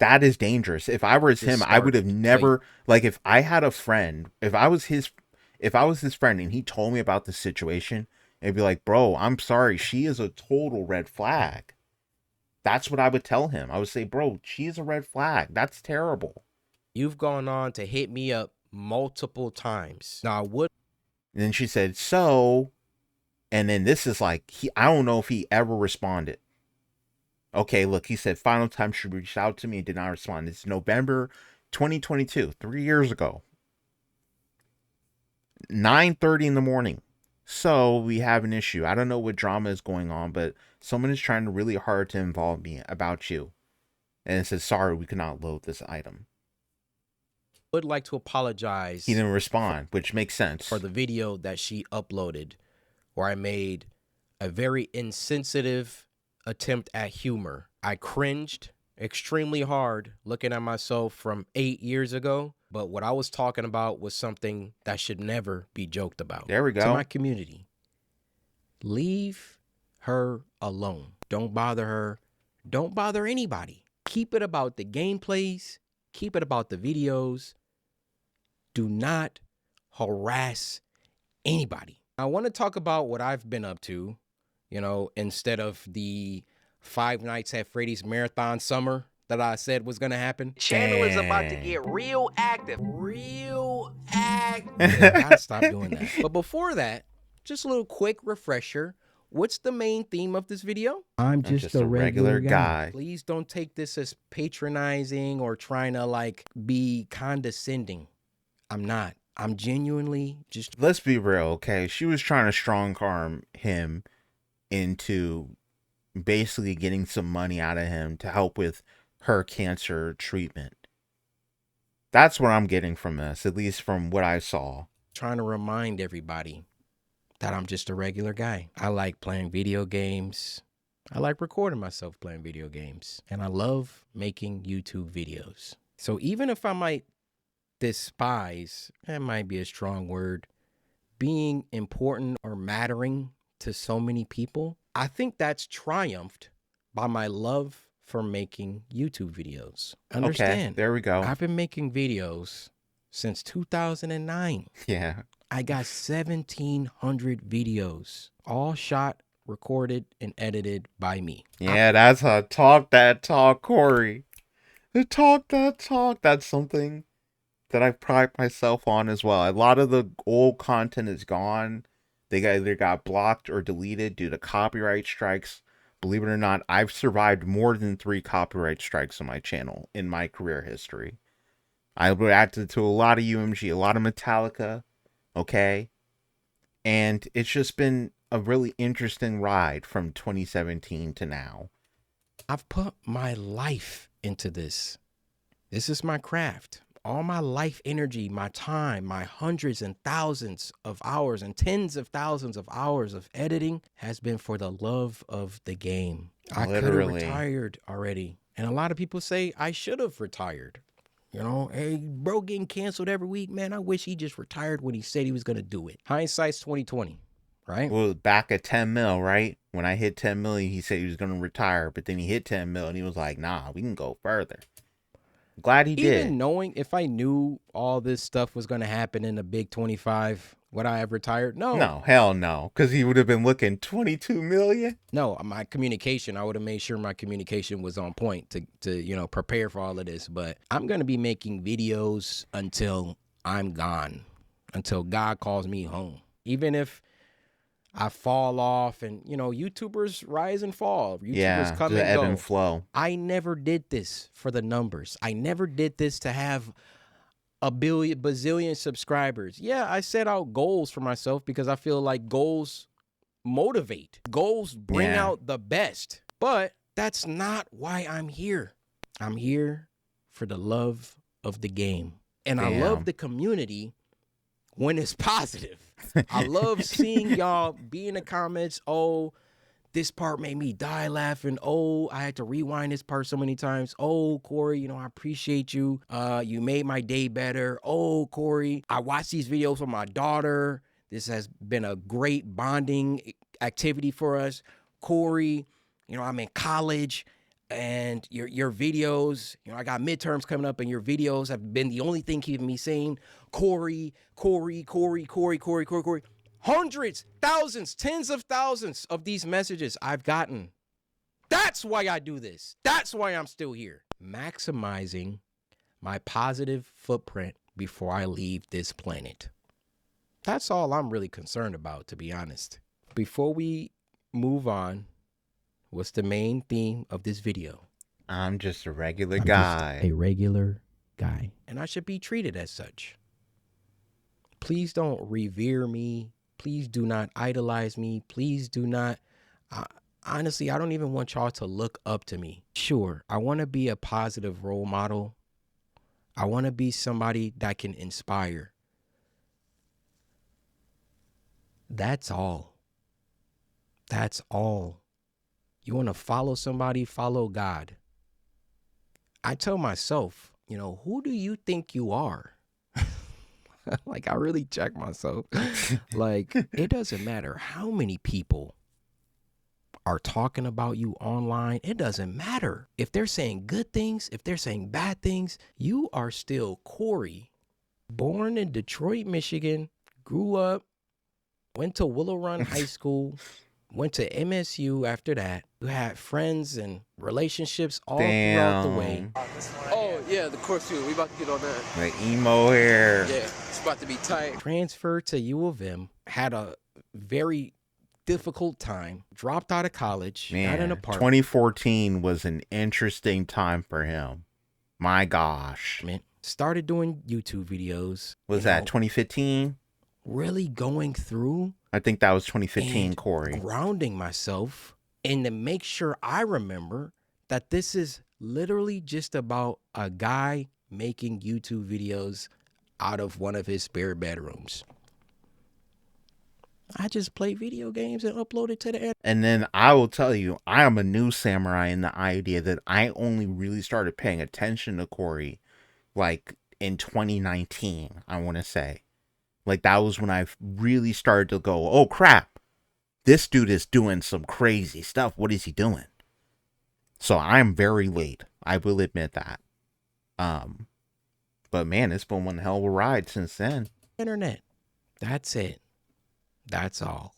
That is dangerous. If I was just him, I would start have never, like, if I had a friend, if I was his friend and he told me about the situation, it'd be like, bro, I'm sorry, she is a total red flag. That's what I would tell him. I would say, bro, she is a red flag. That's terrible. You've gone on to hit me up multiple times. Now, I would. And then she said, so, and then this is like, I don't know if he ever responded. Okay, look, he said, final time she reached out to me and did not respond. It's November 2022, 3 years ago. 9:30 in the morning. So we have an issue. I don't know what drama is going on, but someone is trying really hard to involve me about you. And it says, sorry, we cannot load this item. Would like to apologize. He didn't respond, which makes sense. For the video that she uploaded where I made a very insensitive attempt at humor. I cringed extremely hard looking at myself from 8 years ago, but what I was talking about was something that should never be joked about. There we go. To my community, leave her alone. Don't bother her. Don't bother anybody. Keep it about the gameplays. Keep it about the videos. Do not harass anybody. I want to talk about what I've been up to, you know, instead of the Five Nights at Freddy's marathon summer that I said was going to happen. Channel is about to get real active. Real active. Gotta stop doing that. But before that, just a little quick refresher. What's the main theme of this video? I'm just a regular guy. Please don't take this as patronizing or trying to like be condescending. I'm not. I'm genuinely just. Let's be real, okay? She was trying to strong arm him into basically getting some money out of him to help with her cancer treatment. That's what I'm getting from this, at least from what I saw. Trying to remind everybody that I'm just a regular guy. I like playing video games. I like recording myself playing video games. And I love making YouTube videos. So even if I might despise, that might be a strong word, being important or mattering to so many people, I think that's triumphed by my love for making YouTube videos. Understand? Okay, there we go. I've been making videos since 2009. Yeah. I got 1,700 videos, all shot, recorded, and edited by me. Yeah, that's a talk that talk, Corey. The talk that talk. That's something that I pride myself on as well. A lot of the old content is gone. They either got blocked or deleted due to copyright strikes. Believe it or not, I've survived more than 3 copyright strikes on my channel in my career history. I've reacted to a lot of UMG, a lot of Metallica, okay? And it's just been a really interesting ride from 2017 to now. I've put my life into this. This is my craft. All my life energy, my time, my hundreds and thousands of hours and tens of thousands of hours of editing has been for the love of the game. I could have retired already. And a lot of people say I should have retired. You know, hey, bro getting canceled every week, man. I wish he just retired when he said he was going to do it. Hindsight's 2020, right? Well, back at 10 mil, right? When I hit 10 million, he said he was going to retire. But then he hit 10 mil and he was like, nah, we can go further. Glad he did. Even knowing if I knew all this stuff was going to happen in the big 25, would I have retired? No. No, hell no. Because he would have been looking 22 million. No, my communication, I would have made sure my communication was on point to you know, prepare for all of this. But I'm going to be making videos until I'm gone, until God calls me home. Even if I fall off and, you know, YouTubers rise and fall. YouTubers come and ebb go. and flow. I never did this for the numbers. I never did this to have a bazillion subscribers. Yeah, I set out goals for myself because I feel like goals motivate. Goals bring out the best. But that's not why I'm here. I'm here for the love of the game. And I love the community when it's positive. I love seeing y'all be in the comments, oh, this part made me die laughing. Oh, I had to rewind this part so many times. Oh, Corey, you know, I appreciate you. You made my day better. Oh, Corey, I watched these videos with my daughter. This has been a great bonding activity for us. Corey, you know, I'm in college and your videos, you know, I got midterms coming up and your videos have been the only thing keeping me sane. Corey. Hundreds, thousands, tens of thousands of these messages I've gotten. That's why I do this. That's why I'm still here. Maximizing my positive footprint before I leave this planet. That's all I'm really concerned about, to be honest. Before we move on, what's the main theme of this video? I'm just a regular guy. Just a regular guy. And I should be treated as such. Please don't revere me. Please do not idolize me. Please do not. Honestly, I don't even want y'all to look up to me. Sure, I want to be a positive role model. I want to be somebody that can inspire. That's all. That's all. You want to follow somebody, follow God. I tell myself, you know, who do you think you are? Like, I really check myself. Like, it doesn't matter how many people are talking about you online. It doesn't matter. If they're saying good things, if they're saying bad things, you are still Corey. Born in Detroit, Michigan, grew up, went to Willow Run High School, went to MSU after that. You had friends and relationships all throughout the way. Oh, yeah, the course we about to get on that. The emo hair. Yeah, it's about to be tight. Transferred to U of M, had a very difficult time, dropped out of college, Man, got an apartment. 2014 was an interesting time for him. My gosh. Started doing YouTube videos. Was that 2015? Really going through. I think that was 2015, Corey. Grounding myself and to make sure I remember that this is literally just about a guy making YouTube videos out of one of his spare bedrooms. I just play video games and upload it to the internet. And then I will tell you, I am a new samurai in the idea that I only really started paying attention to Corey like in 2019, I want to say. Like, that was when I really started to go, oh crap, this dude is doing some crazy stuff. What is he doing? So I'm very late. I will admit that. But man, it's been one hell of a ride since then. Internet. That's it. That's all.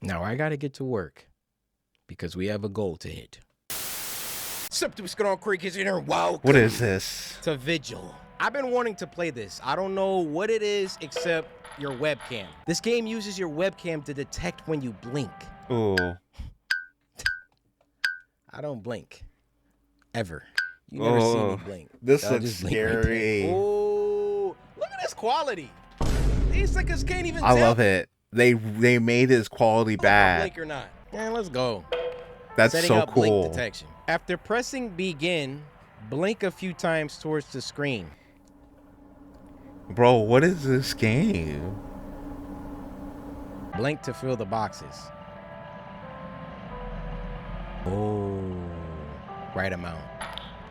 Now I gotta get to work because we have a goal to hit. What's up, what's going on, CoryxKenshin? Welcome. What is this? To Vigil. I've been wanting to play this. I don't know what it is except your webcam. This game uses your webcam to detect when you blink. Ooh. I don't blink. Ever. You never see me blink. This looks scary. Right. Oh, look at this quality. These suckers can't even tell. I love it. They made his quality bad. Blink or not. Man, let's go. That's Setting so up cool. Blink detection. After pressing begin, blink a few times towards the screen. Bro, what is this game? Blink to fill the boxes. Oh, right amount.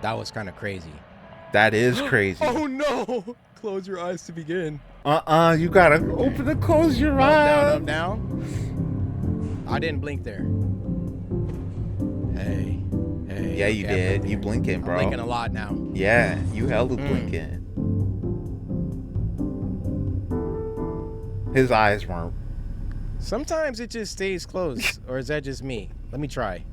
That was kind of crazy. That is crazy. Oh no! Close your eyes to begin. You gotta open and close your eyes. Up, down. I didn't blink there. Hey. Yeah, you did. You blinking, bro. I'm blinking a lot now. Yeah, you hella blinking. His eyes weren't. Sometimes it just stays closed, or is that just me? Let me try.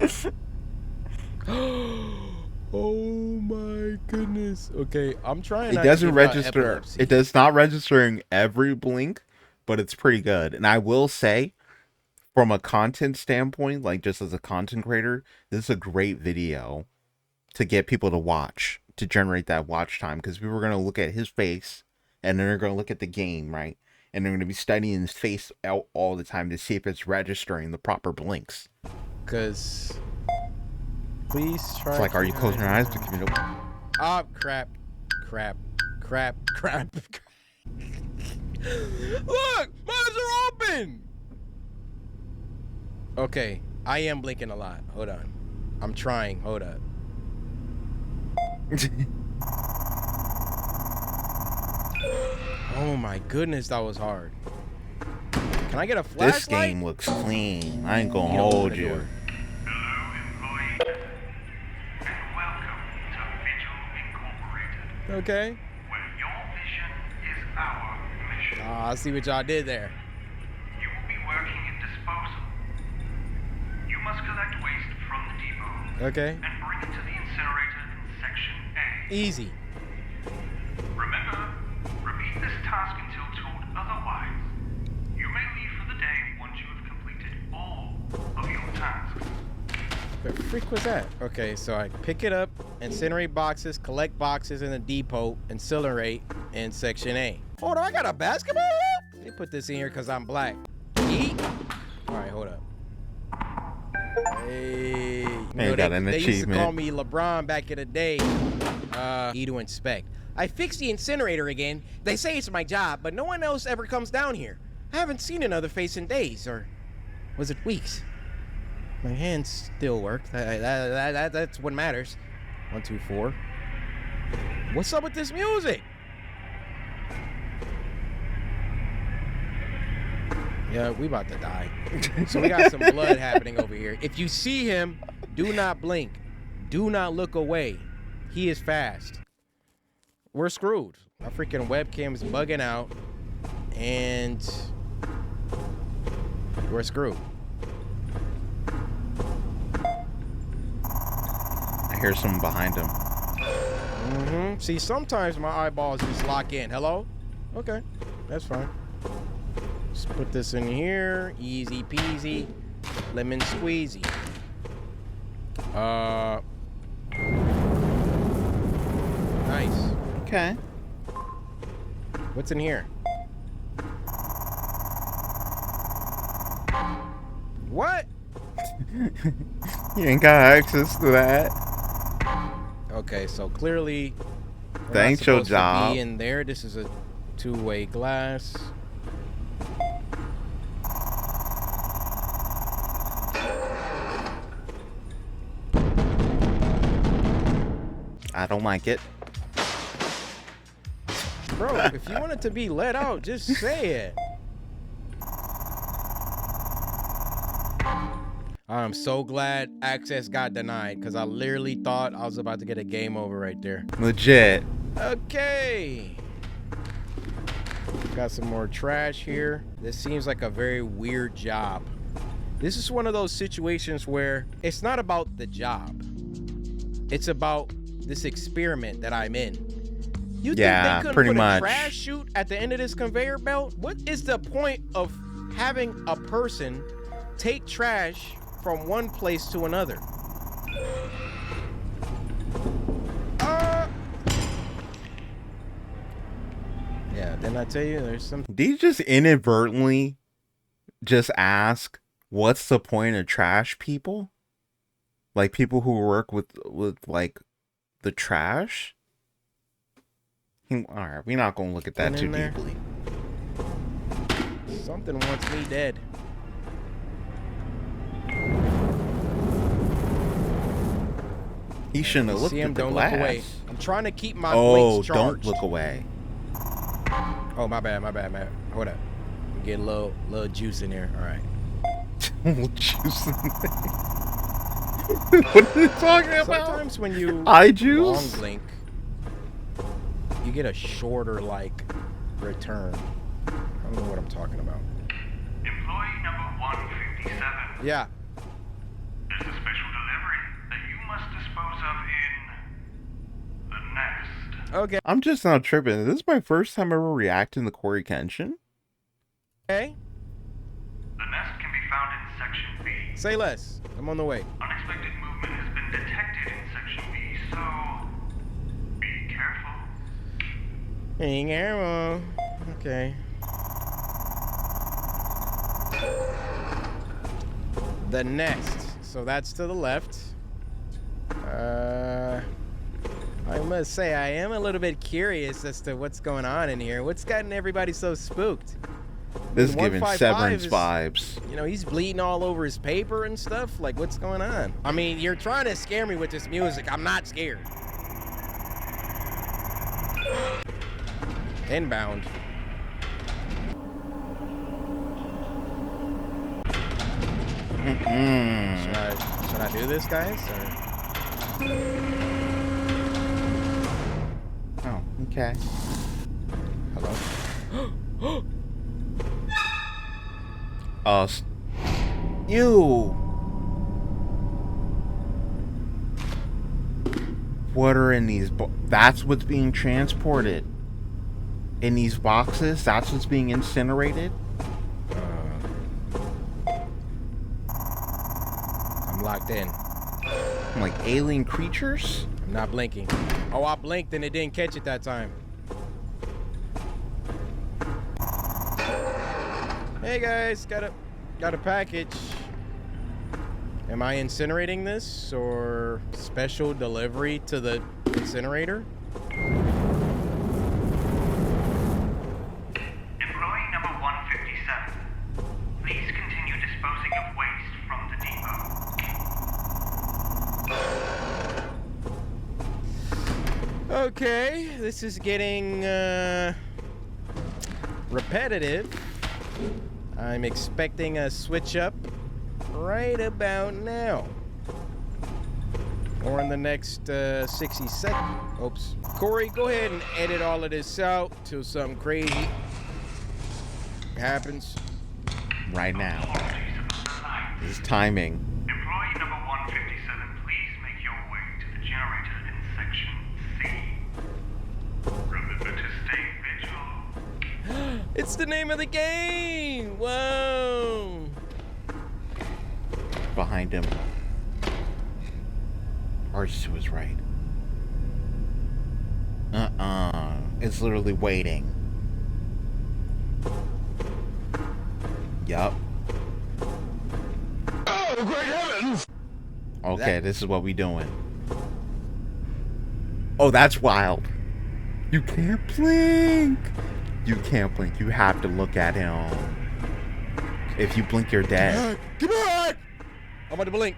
Oh my goodness. Okay, I'm trying. It doesn't register. It does not register in every blink, but it's pretty good. And I will say, from a content standpoint, like just as a content creator, this is a great video to get people to watch, to generate that watch time, because we were going to look at his face and then they're going to look at the game, right? And they're going to be studying his face out all the time to see if it's registering the proper blinks. Because please try. It's like, are you closing your eyes to give me the... Oh, crap. Look, mine are open. Okay, I am blinking a lot. Hold on. I'm trying. Hold up. Oh my goodness, that was hard. Can I get a flashlight? This game looks clean. I ain't gonna You don't open hold the you. door. Hello, employees, and welcome to Vigil Incorporated, Okay. where your vision is our mission. I see what y'all did there. You will be working in disposal. You must collect waste from the depot Okay. and bring it to the incinerator in Section A. Easy. Remember, repeat this task until told otherwise. You may leave for the day once you have completed all of your tasks. What the freak was that? Okay, so I pick it up, incinerate boxes, collect boxes in the depot, incinerate in Section A. Hold on, I got a basketball hoop? They put this in here because I'm black. Eat. All right, hold up. Hey. You know, got an they used to call achievement. me LeBron back in the day. E to inspect. I fixed the incinerator again. They say it's my job, but no one else ever comes down here. I haven't seen another face in days, or was it weeks? My hands still work. That's what matters. 1, 2, 4. What's up with this music? Yeah, we about to die. So we got some blood happening over here. If you see him, do not blink. Do not look away. He is fast. We're screwed. Our freaking webcam is bugging out. And we're screwed. I hear someone behind him. See, sometimes my eyeballs just lock in. Hello? Okay, that's fine. Just put this in here. Easy peasy. Lemon squeezy. Nice. Okay. What's in here? What? You ain't got access to that. Okay, so clearly we're That not ain't your supposed to job. be in there. This is a two-way glass. I don't like it. Bro, if you want it to be let out, just say it. I'm so glad access got denied because I literally thought I was about to get a game over right there. Legit. Okay. Got some more trash here. This seems like a very weird job. This is one of those situations where it's not about the job. It's about this experiment that I'm in. You Yeah, think they couldn't pretty put much. a trash chute at the end of this conveyor belt? What is the point of having a person take trash from one place to another? Yeah, didn't I tell you there's some... Did you just inadvertently just ask, what's the point of trash people? Like people who work with like the trash? Alright, we're not gonna look at that Get too in there. deeply. Something wants me dead. He shouldn't have You looked see him? at the Don't glass. look away. I'm trying to keep my Oh, blinks charged. don't look away. Oh, my bad, man. Hold up. Get a little juice in here. All right. Juice in there. What are you talking about? Sometimes when you Eye long juice? blink, you get a shorter like return. I don't know what I'm talking about. Employee number 157. Yeah. There's a special delivery that you must dispose of in the nest. Okay. I'm just not tripping. This is my first time ever reacting to CoryxKenshin. Okay. The nest can be found in Section B. Say less. I'm on the way. Unexpected movement has been detected in Section B, so be careful. Being arrow. Okay. The nest. So that's to the left. I must say I am a little bit curious as to what's going on in here. What's gotten everybody so spooked? This is giving 155 Severance is- vibes. You know, he's bleeding all over his paper and stuff. Like, what's going on? I mean, you're trying to scare me with this music. I'm not scared. Inbound. Should I do this, guys? Or... Oh, okay. Hello? Ew. What are in these? That's what's being transported. In these boxes, that's what's being incinerated. I'm locked in. Like alien creatures. I'm not blinking. Oh, I blinked and it didn't catch it that time. Hey guys, got a package. Am I incinerating this or special delivery to the incinerator? Employee number 157. Please continue disposing of waste from the depot. Okay, this is getting repetitive. I'm expecting a switch up right about now. Or in the next 60 seconds. Oops. Corey, go ahead and edit all of this out till something crazy happens. Right now. Apologies about the line. This is timing. Employee number 157, please make your way to the generator in section C. Remember to stay vigilant. It's the name of the game! Whoa! Behind him. Archie was right. It's literally waiting. Yup. Oh, great heavens! Okay, this is what we doing. Oh, that's wild. You can't blink. You can't blink. You have to look at him. If you blink, you're dead. Get back! I'm about to blink.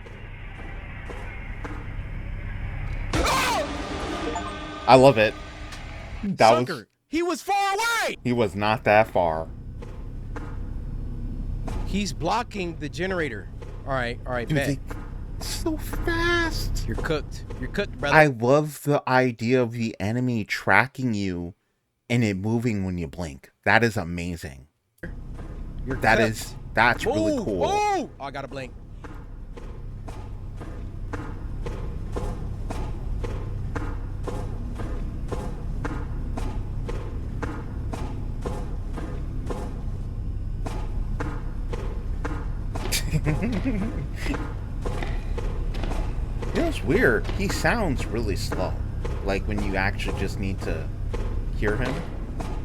I love it. That Sucker! was. He was far away! He was not that far. He's blocking the generator. Alright, Dude, bet. so fast. You're cooked. You're cooked, brother. I love the idea of the enemy tracking you and it moving when you blink. That is amazing. You're That's really Move! cool. Move! Oh, I gotta blink. You know, it's weird. He sounds really slow. Like when you actually just need to hear him.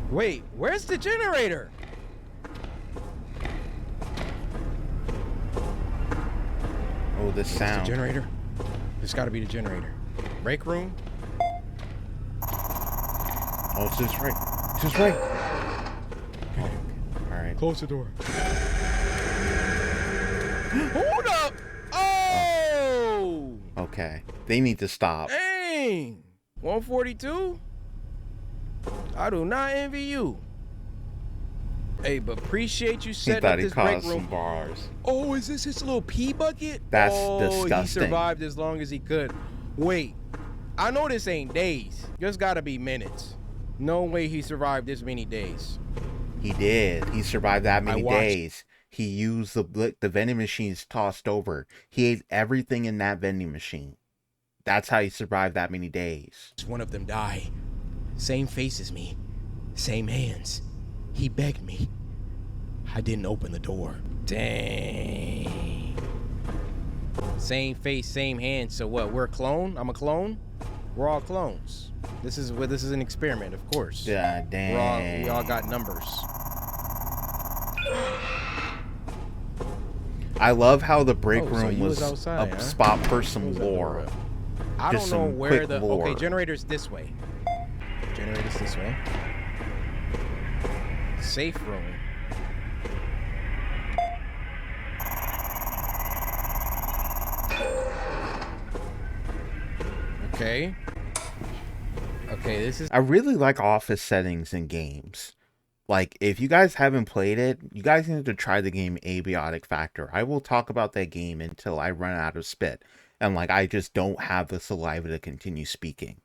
Wait, where's the generator? Oh, this It's the sound. generator. It's gotta be the generator. Break room? Oh, it's just right. It's just right. All right. Close the door. Hold up! Oh! Okay. They need to stop. Dang! 142? I do not envy you. Hey, but appreciate you He setting thought up he this break caused some room. bars. Oh, is this his little pee bucket? That's He disgusting. survived as long as he could. Wait, I know this ain't days. There's gotta be minutes. No way he survived this many days. He did. He survived that many watched. days. He used the vending machines tossed over. He ate everything in that vending machine. That's how he survived that many days. One of them die. Same face as me. Same hands. He begged me. I didn't open the door. Dang. Same face, same hands. So what? We're a clone? I'm a clone? We're all clones. This is an experiment, of course. Yeah, dang. We all got numbers. I love how the break Oh, so room you was was outside, a huh? spot for some Close that door lore. up. I Just don't know some where quick the lore. okay, generator's this way. Generator's this way. Safe room. Okay. Okay, this is... I really like office settings in games. Like, if you guys haven't played it, you guys need to try the game Abiotic Factor. I will talk about that game until I run out of spit. And, like, I just don't have the saliva to continue speaking.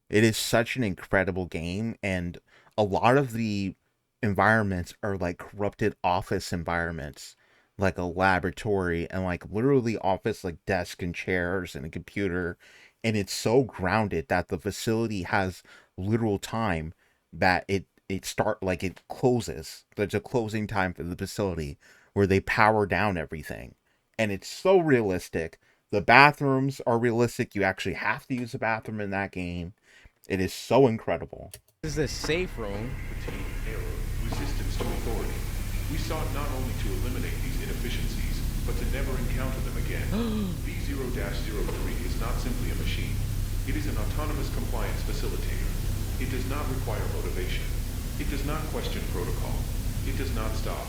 It is such an incredible game, and a lot of the environments are, like, corrupted office environments. Like a laboratory, and, like, literally office, like, desk and chairs and a computer. And it's so grounded that the facility has literal time that it closes. There's a closing time for the facility where they power down everything. And it's so realistic. The bathrooms are realistic. You actually have to use a bathroom in that game. It is so incredible. This is a safe room. Routine error, resistance to authority. We sought not only to eliminate these inefficiencies, but to never encounter them again. V0-03 is not simply a machine. It is an autonomous compliance facilitator. It does not require motivation. It does not question protocol. It does not stop.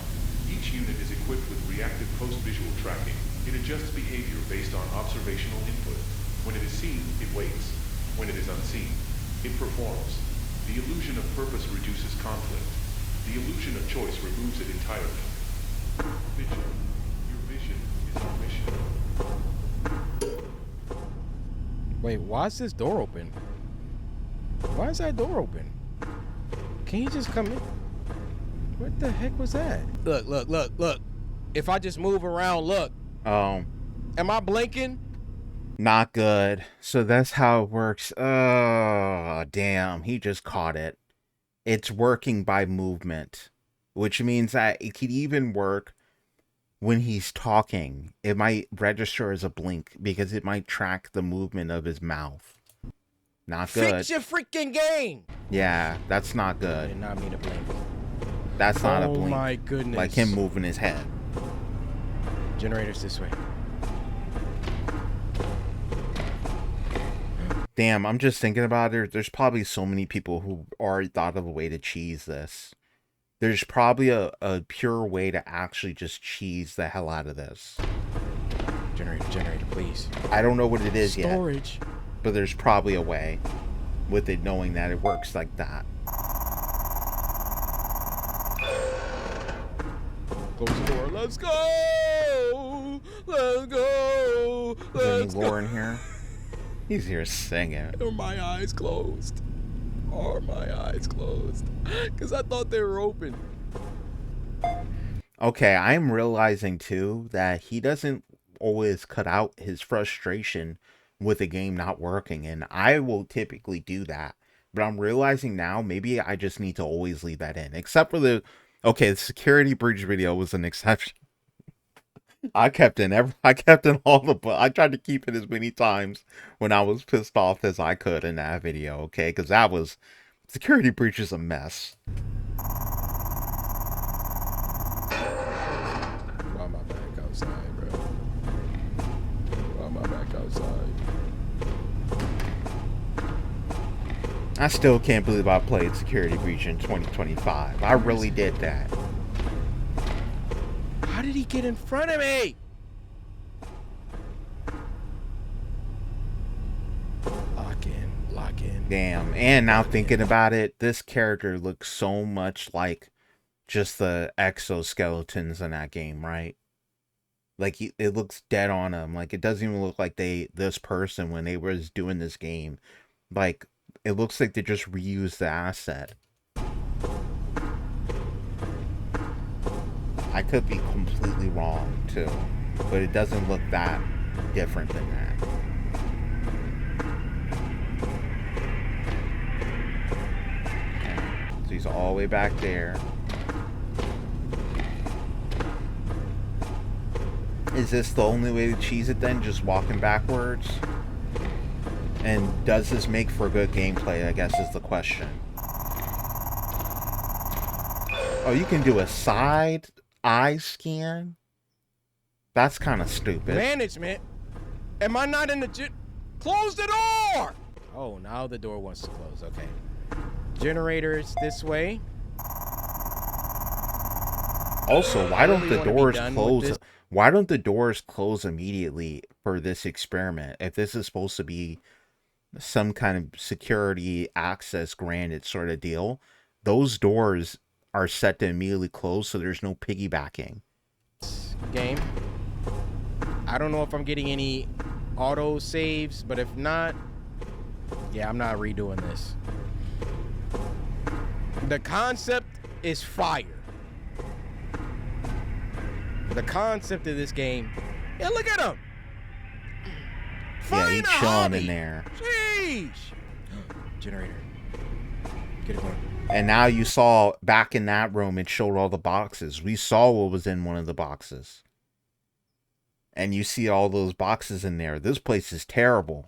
Each unit is equipped with reactive post-visual tracking. It adjusts behavior based on observational input. When it is seen, it waits. When it is unseen, it performs. The illusion of purpose reduces conflict. The illusion of choice removes it entirely. Vigil, your vision is our mission. Wait, why is this door open? Why is that door open? Can you just come in? What the heck was that? Look, look, look, look. If I just move around, look. Oh. Am I blinking? Not good. So that's how it works. Oh, damn. He just caught it. It's working by movement, which means that it could even work when he's talking. It might register as a blink because it might track the movement of his mouth. Not good. Fix your freaking game! Yeah, that's not I good. did not mean to blink. That's not a blink. Oh my goodness. Like him moving his head. Generators this way. Damn, I'm just thinking about it. There's probably so many people who already thought of a way to cheese this. There's probably a pure way to actually just cheese the hell out of this. Generator, please. I don't know what it is yet. Storage. But there's probably a way with it knowing that it works like that. Close the door. Let's go! Let's go! Is there any Let's lore in here? He's here singing. Are my eyes closed? Are my eyes closed? Because I thought they were open. Okay, I'm realizing too that he doesn't always cut out his frustration with a game not working, and I will typically do that. But I'm realizing now maybe I just need to always leave that in. Except for the security breach video was an exception. I kept in all the, I tried to keep it as many times when I was pissed off as I could in that video, okay? Because that was, security breach is a mess. Why am I back outside, bro? Why am I back outside? I still can't believe I played security breach in 2025. I really did that. How did he get in front of me? Lock in. Damn. And now thinking about it, this character looks so much like just the exoskeletons in that game, right? Like it looks dead on him. Like it doesn't even look like this person when they was doing this game. Like it looks like they just reused the asset. I could be completely wrong too, but it doesn't look that different than that. Okay. So he's all the way back there. Is this the only way to cheese it then? Just walking backwards? And does this make for good gameplay, I guess is the question. Oh, you can do a side eye scan? That's kind of stupid. Management? Am I not in the close the door! Oh, now the door wants to close. Okay. Generators this way. Also, why don't the doors close? Why don't the doors close immediately for this experiment? If this is supposed to be some kind of security access granted sort of deal, those doors are set to immediately close, so there's no piggybacking. Game. I don't know if I'm getting any auto saves, but if not, yeah, I'm not redoing this. The concept is fire. The concept of this game. Yeah, look at him. Yeah, he's Find a chilling hobby. in there. Sheesh. Generator. Get it going. And now you saw back in that room, it showed all the boxes. We saw what was in one of the boxes. And you see all those boxes in there. This place is terrible.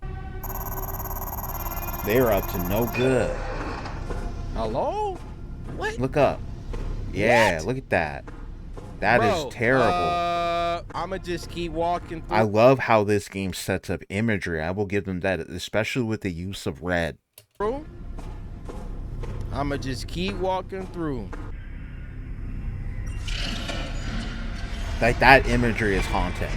They're up to no good. Hello? What? Look up. Yeah, What? look at that. That is terrible. I'ma just keep walking through. I love how this game sets up imagery. I will give them that, especially with the use of red. I'ma just keep walking through. Like, that imagery is haunting.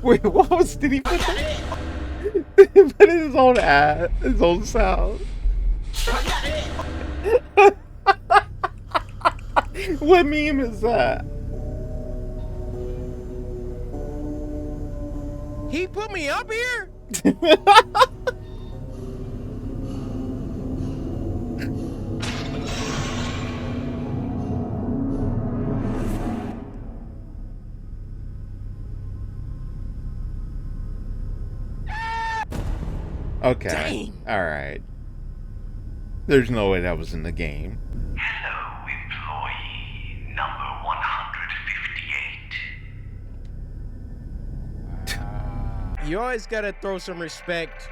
Wait, what was, did he put that? He put in his own ad, his own sound. What meme is that? He put me up here? Okay. Alright. There's no way that was in the game. Hello, employee number 158. You always gotta throw some respect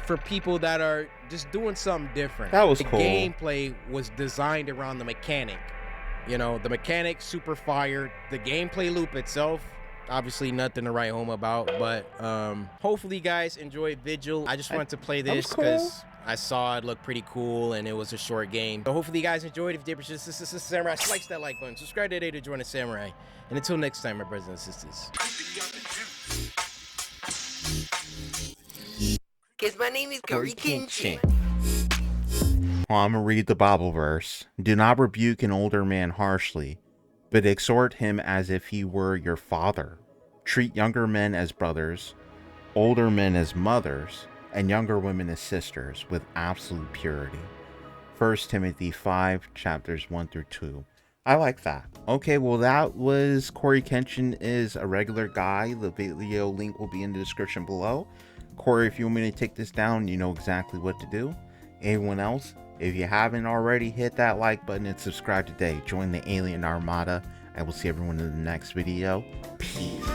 for people that are just doing something different. That was the cool. gameplay was designed around the mechanic. You know, the mechanic super fire. The gameplay loop itself, obviously nothing to write home about, but hopefully you guys enjoyed Vigil. I just wanted to play that was this cool. because I saw it look pretty cool and it was a short game. So hopefully you guys enjoyed. If you did, this is Samurai. Slice that like button. Subscribe today to join a Samurai. And until next time, my brothers and sisters. Cause my name is CoryxKenshin. Well, I'm gonna read the Bible verse. Do not rebuke an older man harshly, but exhort him as if he were your father. Treat younger men as brothers, older men as mothers, and younger women as sisters with absolute purity. 1 Timothy 5, chapters 1 through 2. I like that. Okay, well, that was CoryxKenshin is a regular guy. The video link will be in the description below. Corey, if you want me to take this down, you know exactly what to do. Anyone else? If you haven't already, hit that like button and subscribe today. Join the Alyn Armada. I will see everyone in the next video. Peace.